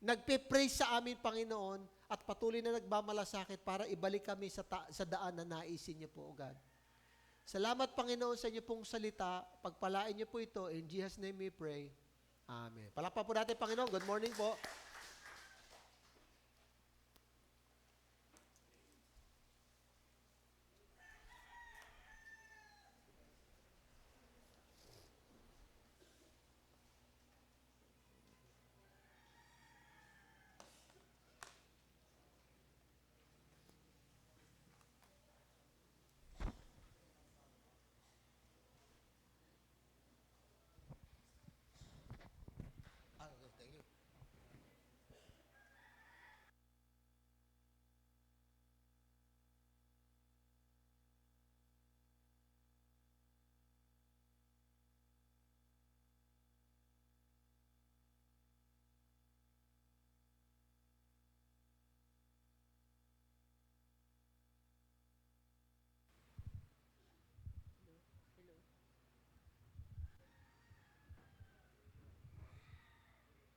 nagpe-pray sa amin, Panginoon, at patuloy na nagmamalasakit para ibalik kami sa daan na naisin niyo po, O God. Salamat, Panginoon, sa inyo pong salita. Pagpalain niyo po ito. In Jesus' name we pray. Amen. Palakpakan po natin, Panginoon. Good morning po. Thank you.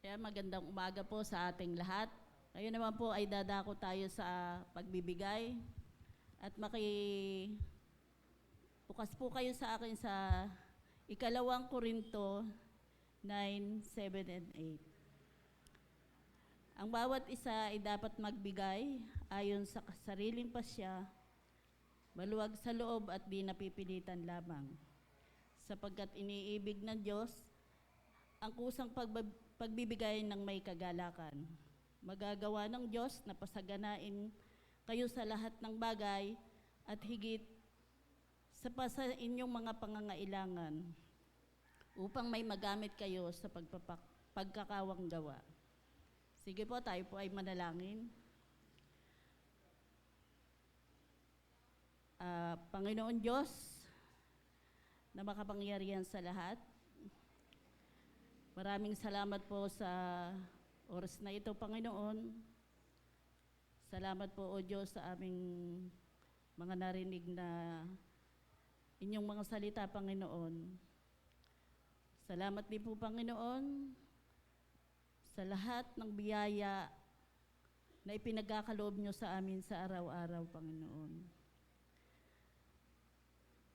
Kaya magandang umaga po sa ating lahat. Ngayon naman po ay dadako tayo sa pagbibigay at bukas po kayo sa akin sa ikalawang Korinto 9, 7, and 8. Ang bawat isa ay dapat magbigay ayon sa sariling pasya, maluwag sa loob at di napipilitan lamang. Sapagkat iniibig ng Diyos ang kusang pagbibigay ng may kagalakan. Magagawa ng Diyos na pasaganain kayo sa lahat ng bagay at higit sa inyong mga pangangailangan upang may magamit kayo sa pagkakawang gawa. Sige po, tayo po ay manalangin. Panginoon Diyos na makapangyarihan sa lahat, maraming salamat po sa oras na ito, Panginoon. Salamat po, O Diyos, sa aming mga narinig na inyong mga salita, Panginoon. Salamat din po, Panginoon, sa lahat ng biyaya na ipinagkakaloob nyo sa amin sa araw-araw, Panginoon.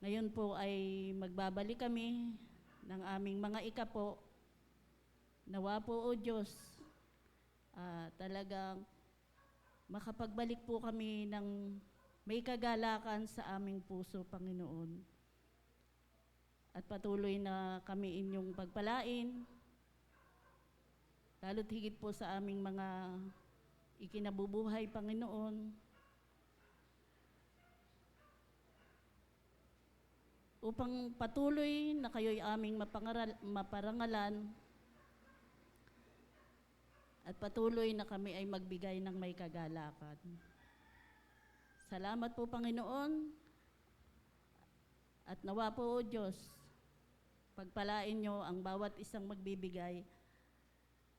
Ngayon po ay magbabalik kami ng aming mga ikapo. Nawa po, O Diyos, talagang makapagbalik po kami ng may kagalakan sa aming puso, Panginoon. At patuloy na kami inyong pagpalain, lalo't higit po sa aming mga ikinabubuhay, Panginoon, upang patuloy na kayo'y aming maparangalan at patuloy na kami ay magbigay ng may kagalakan. Salamat po, Panginoon, at nawa po, O Diyos, pagpalain nyo ang bawat isang magbibigay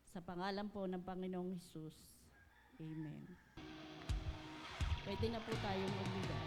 sa pangalan po ng Panginoong Hesus. Amen. Pwede na po tayong magbigay.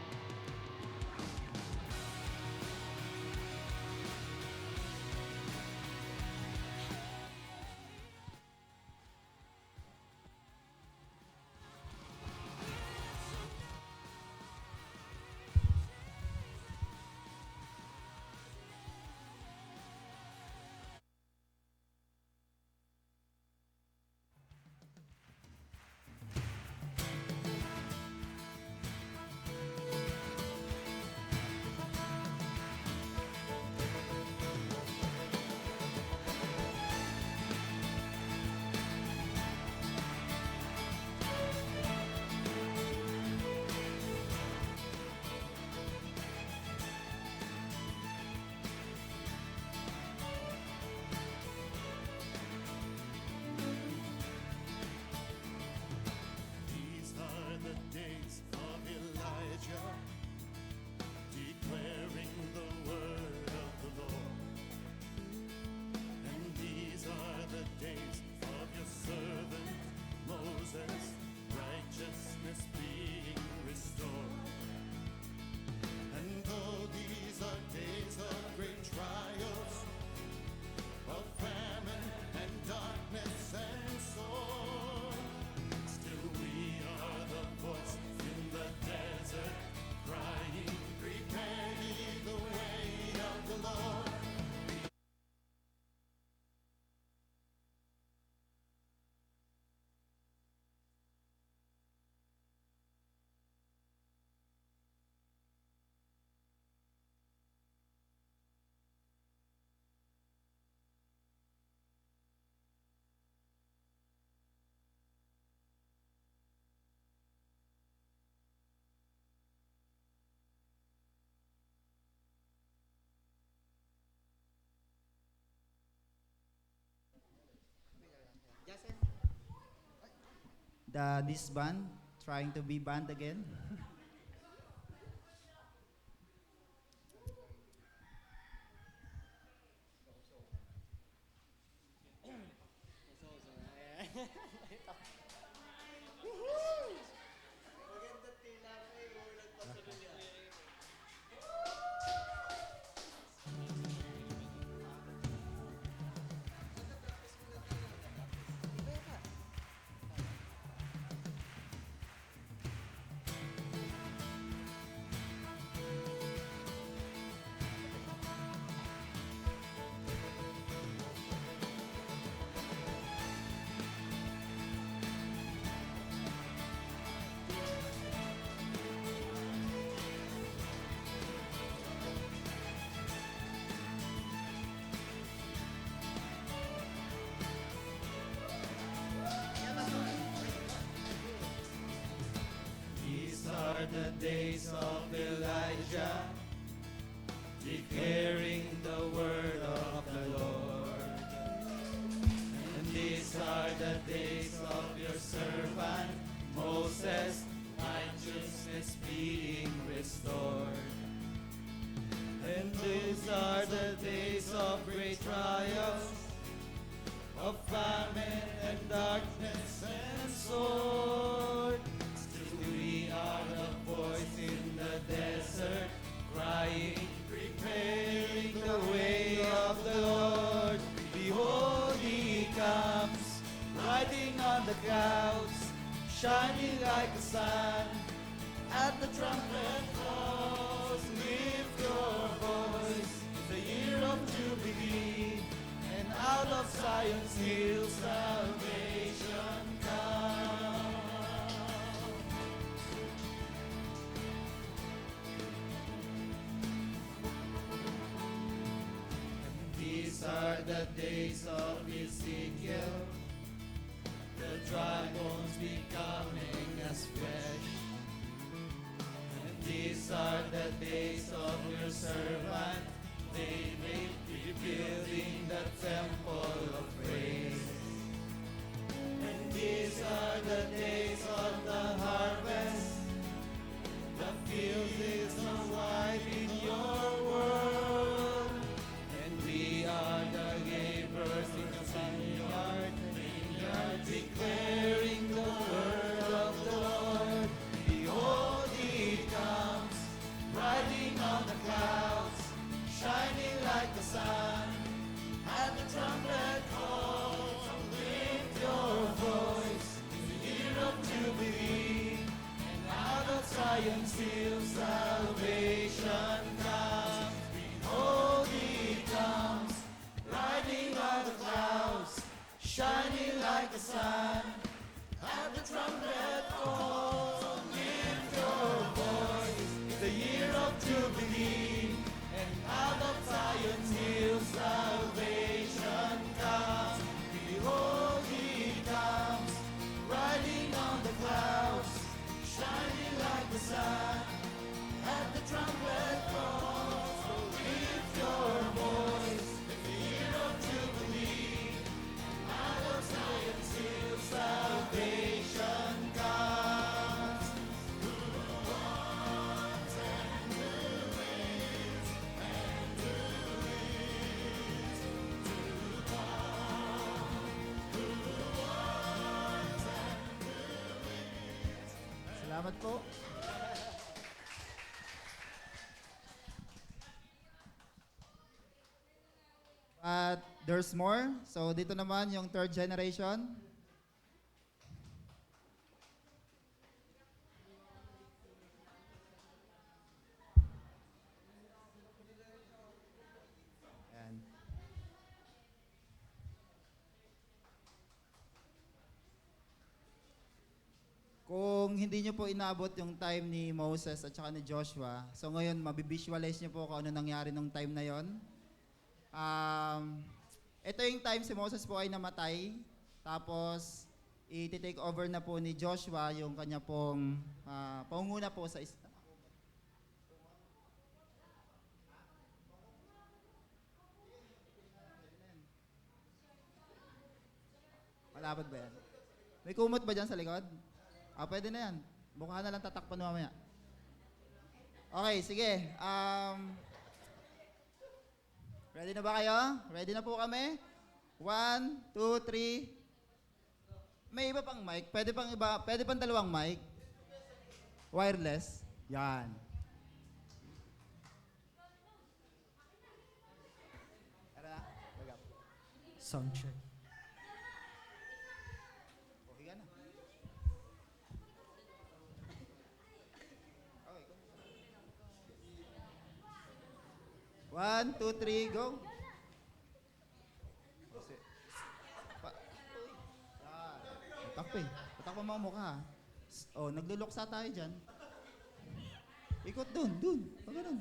this band, trying to be band again. These are the days of Elijah, declaring the word of the Lord. And these are the days of your servant Moses, righteousness being restored. And these are the days of great trials, of famine and darkness and sword. Still we are the voice in the desert, crying, preparing the way of the Lord. Behold, he comes, riding on the clouds, shining like the sun. At the trumpet calls, lift your voice. It's the year of Jubilee, and out of Zion's hill salvation comes. These are the days of Ezekiel, the dry bones becoming as flesh. And these are the days of your servant David, rebuilding the temple of praise. And these are the days of the harvest, the field is now white in your world. And we are the laborers in the vineyard, declaring the word of the Lord. Behold, he comes, riding on the clouds, shining like the sun. And the trumpet calls, lift your voice. It's the year of Jubilee, and out of Zion's hill salvation comes. Behold, he comes, riding on the clouds, shining like the sun. And the trumpet calls, lift your voice. It's the year of Jubilee, and out of Zion's hill salvation comes. Behold, he comes, riding on the clouds, shining like the sun. At the trumpet calls, so lift your voice. It's the year of Jubilee, and out of Zion's hill salvation comes. Salamat po. But there's more. So dito naman yung third generation. Ayan. Kung hindi nyo po inabot yung time ni Moses at saka ni Joshua, so ngayon mabivisualize nyo po kung ano nangyari nung time na yon. Ito yung time si Moses po ay namatay, tapos i-take over na po ni Joshua yung kanya pong pangunguna po sa Malapad ba yan? May kumot ba dyan sa likod? Pwede na yan. Buka na lang tatakpan mamaya. Okay, sige. Ready na ba kayo? Ready na po kami? 1, 2, 3. May iba pang mic? Pwede pang dalawang mic? Wireless? Yan. Tara na. Wag up. Sound check. Okay ka na. Okay, go. 1, 2, 3, go. Patak pa mga mukha. Nagluluksa tayo dyan. Ikot dun. Pag ganun.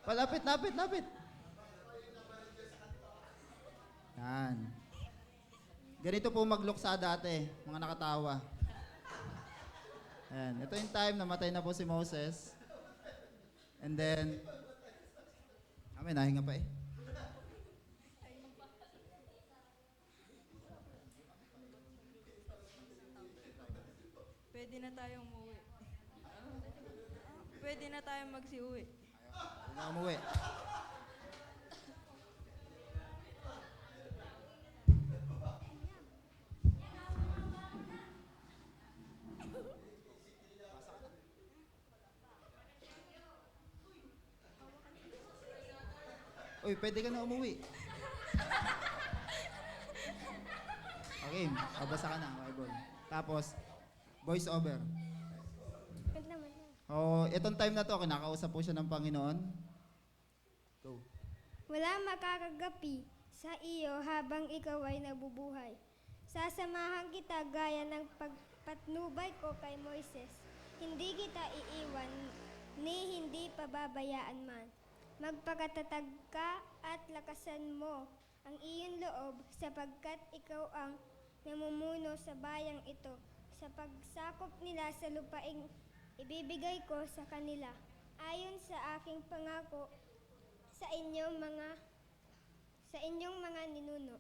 Lapit. Yan. Ganito po magluksa dati, mga nakatawa. Ayan. Ito yung time, namatay na po si Moses. And then, nahinga pa eh. Pwede na tayong umuwi. Pwede na tayong magsiuwi. Huwag na umuwi. Uy, pwede ka na umuwi. Okay, babasa ka na, Bible. Tapos, voice over. Itong time na to, kinakausap po siya ng Panginoon. Go. Wala makakagapi sa iyo habang ikaw ay nabubuhay. Sasamahan kita gaya ng pagpatnubay ko kay Moises. Hindi kita iiwan ni hindi pababayaan man. Magpakatatag ka at lakasan mo ang iyong loob sapagkat ikaw ang namumuno sa bayang ito. Sa pagsakop nila sa lupaing ibibigay ko sa kanila ayon sa aking pangako sa inyong mga ninuno.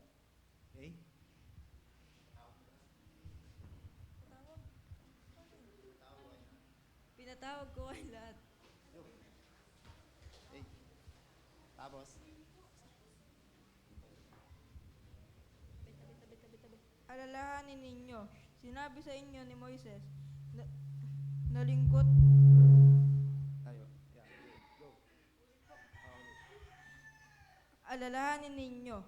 Okay? Pinatawag ko ay lahat. Okay. Tapos, Alalahanin ninyo, sinabi sa inyo ni Moises, nalingkot. tayo. Yeah. Go. Alalahanin ninyo,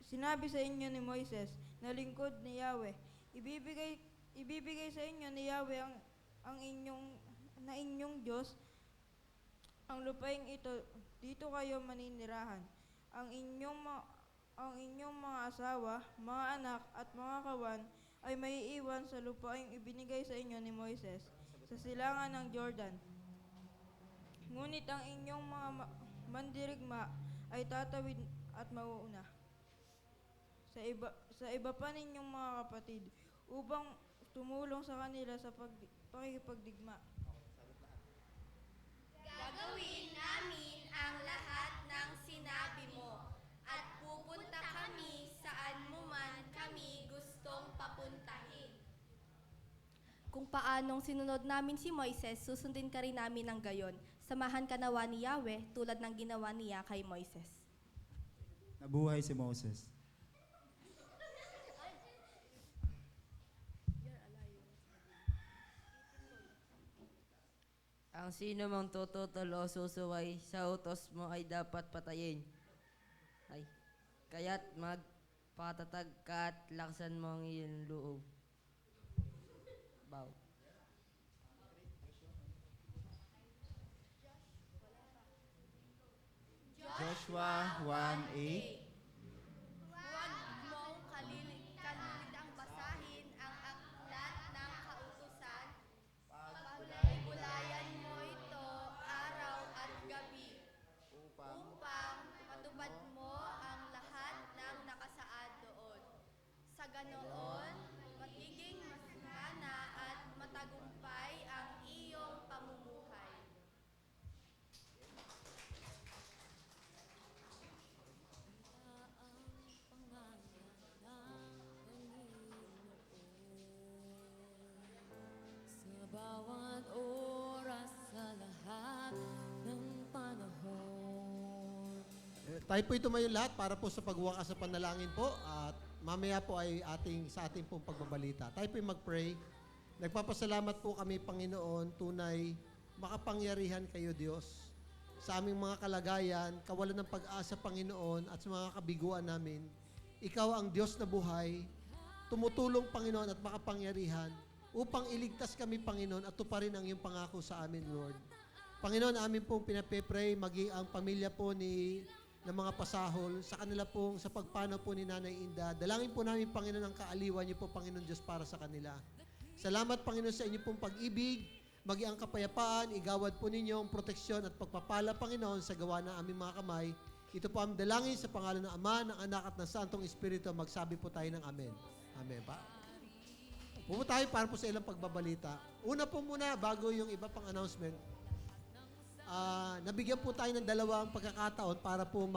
sinabi sa inyo ni Moises, na lingkod ni Yahweh. Ibibigay sa inyo ni Yahweh ang inyong Diyos, ang lupaing ito, dito kayo maninirahan. Ang inyong mga asawa, mga anak at mga kawan ay maiiwan sa lupaing ibinigay sa inyo ni Moises sa silangan ng Jordan. Ngunit ang inyong mga mandirigma ay tatawid at mauuna sa iba pa ninyong mga kapatid upang tumulong sa kanila sa pakikipagdigma. Gagawin namin ang lahat ng sinabi mo at pupunta kami saan mo man kami gustong papuntahin. Kung paanong sinunod namin si Moises, susundin ka rin namin ng gayon. Samahan ka nawa ni Yahweh tulad ng ginawa niya kay Moises. Nabuhay si Moses. Ang sino mang tututol o susuway sa utos mo ay dapat patayin. Kaya't magpatatag ka at laksan mo ang iyong loob. Bow. Joshua 1:8. Huwag mong kalimitang basahin ang aklat ng kautusan. Pagbulay-bulayan mo ito araw at gabi upang matupad mo ang lahat ng nakasaad doon. Sa ganoon, magiging masagana at matagumpay ang iyong pamumuhay. Tayo po tumayo lahat para po sa pagwakas sa panalangin po at mamaya po ay sa ating pong pagbabalita. Tayo po mag-pray. Nagpapasalamat po kami, Panginoon, tunay makapangyarihan kayo, Diyos. Sa aming mga kalagayan, kawalan ng pag-asa, Panginoon, at sa mga kabiguan namin, Ikaw ang Diyos na buhay, tumutulong, Panginoon, at makapangyarihan upang iligtas kami, Panginoon, at tuparin ang iyong pangako sa amin, Lord. Panginoon, amin pong pinapepray, maging ang pamilya po ng mga pasahol, sa kanila pong, sa pagpanaw po ni Nanay Inda. Dalangin po namin, Panginoon, ang kaaliwan niyo po, Panginoon Diyos, para sa kanila. Salamat, Panginoon, sa inyo pong pag-ibig, maging ang kapayapaan, igawad po ninyo ang proteksyon at pagpapala, Panginoon, sa gawa ng aming mga kamay. Ito po ang dalangin sa pangalan ng Ama, ng Anak, at ng Santong Espiritu. Magsabi po tayo ng Amen. Amen pa. Pumunta tayo para po sa ilang pagbabalita. Una po muna, bago yung iba pang announcement, nabigyan po tayo ng dalawang pagkakataon para po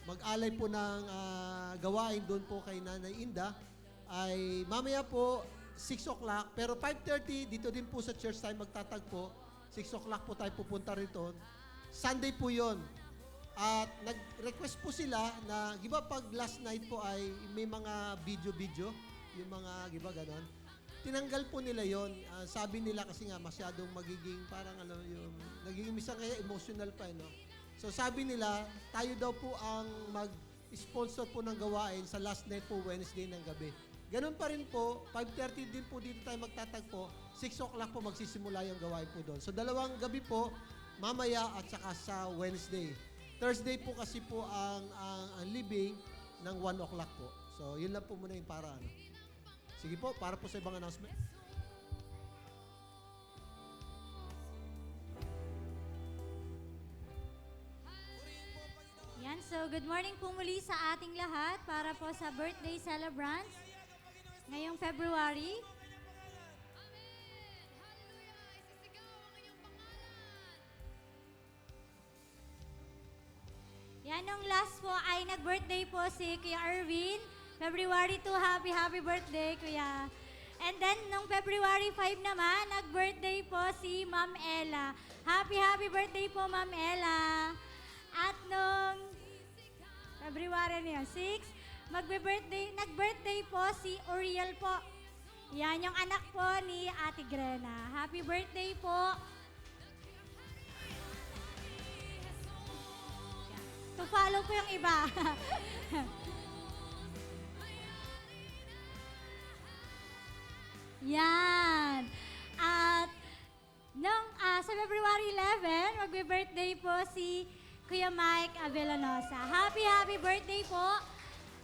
mag-alay po ng gawain doon po kay Nanay Inda. Ay mamaya po 6 o'clock, pero 5:30 dito din po sa church tayo magtatagpo. 6 o'clock po tayo pupunta rito. Sunday po yon. At nag-request po sila na, giba pag last night po ay may mga video, yung mga giba ganon. Tinanggal po nila yon. Sabi nila kasi nga masyadong magiging parang yung nagiging minsan kaya emotional pa, no? So sabi nila, tayo daw po ang mag-sponsor po ng gawain sa last night po Wednesday ng gabi. Ganun pa rin po, 5:30 din po dito tayo magtatagpo, 6 o'clock po magsisimula yung gawain po doon. So dalawang gabi po, mamaya at saka sa Wednesday. Thursday po kasi po ang libing ng 1 o'clock po. So yun lang po muna yung para ano. Sige po, para po sa ibang announcement. Yan, so good morning po muli sa ating lahat para po sa birthday celebrants ngayong February. Yan, nung last po ay nag-birthday po si Kuya Erwin. February 2, happy birthday, Kuya. And then, nung February 5 naman, nag-birthday po si Ma'am Ella. Happy birthday po, Ma'am Ella. At nung February 6, nag-birthday po si Uriel po. Yan, yung anak po ni Ate Grena. Happy birthday po. To follow po yung iba. Yan. At sa February 11, magbe-birthday po si Kuya Mike Avellanosa. Happy birthday po.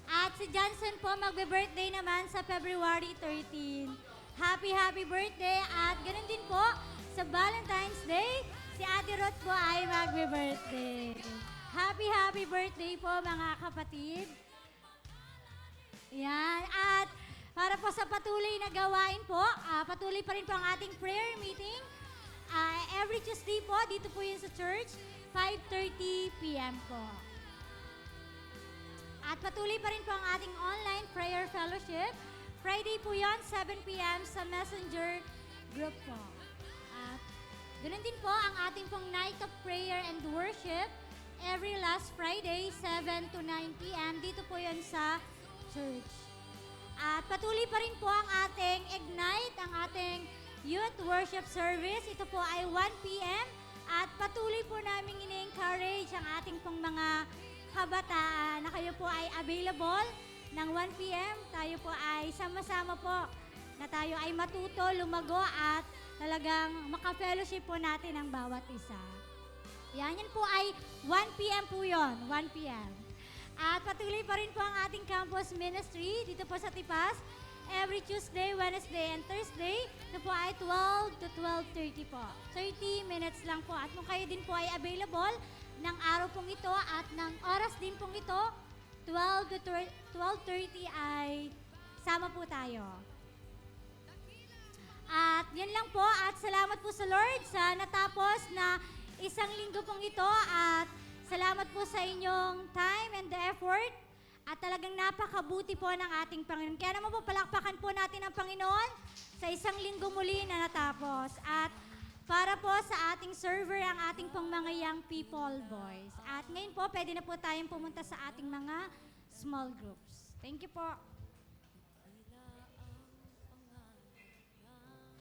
At si Johnson po magbe-birthday naman sa February 13. Happy birthday. At ganun din po, sa Valentine's Day, si Ate Ruth po ay magbe-birthday. Happy birthday po mga kapatid. Yan. At para po sa patuloy na gawain po, patuloy pa rin po ang ating prayer meeting. Every Tuesday po, dito po yun sa church, 5:30 p.m. po. At patuloy pa rin po ang ating online prayer fellowship. Friday po yun, 7 p.m. sa Messenger group po. At ganun din po ang ating pong night of prayer and worship. Every last Friday, 7 to 9 p.m. Dito po yun sa church. At patuloy pa rin po ang ating Ignite, ang ating youth worship service. Ito po ay 1 p.m. At patuloy po namin ini-encourage ang ating pong mga kabataan na kayo po ay available ng 1 p.m. Tayo po ay sama-sama po na tayo ay matuto, lumago at talagang maka-fellowship po natin ang bawat isa. Yan po ay 1 p.m. po yun, 1 p.m. At patuloy pa rin po ang ating campus ministry dito po sa Tipas. Every Tuesday, Wednesday, and Thursday, ito po ay 12 to 12:30 po. 30 minutes lang po. At kung kayo din po ay available ng araw pong ito at ng oras din pong ito, 12 to 12:30 ay sama po tayo. At yan lang po. At salamat po sa Lord sa natapos na isang linggo pong ito at salamat po sa inyong time and the effort at talagang napakabuti po ng ating Panginoon. Kaya naman po palakpakan po natin ang Panginoon sa isang linggo muli na natapos. At para po sa ating server ang ating pong mga young people boys. At ngayon po, pwede na po tayong pumunta sa ating mga small groups. Thank you po.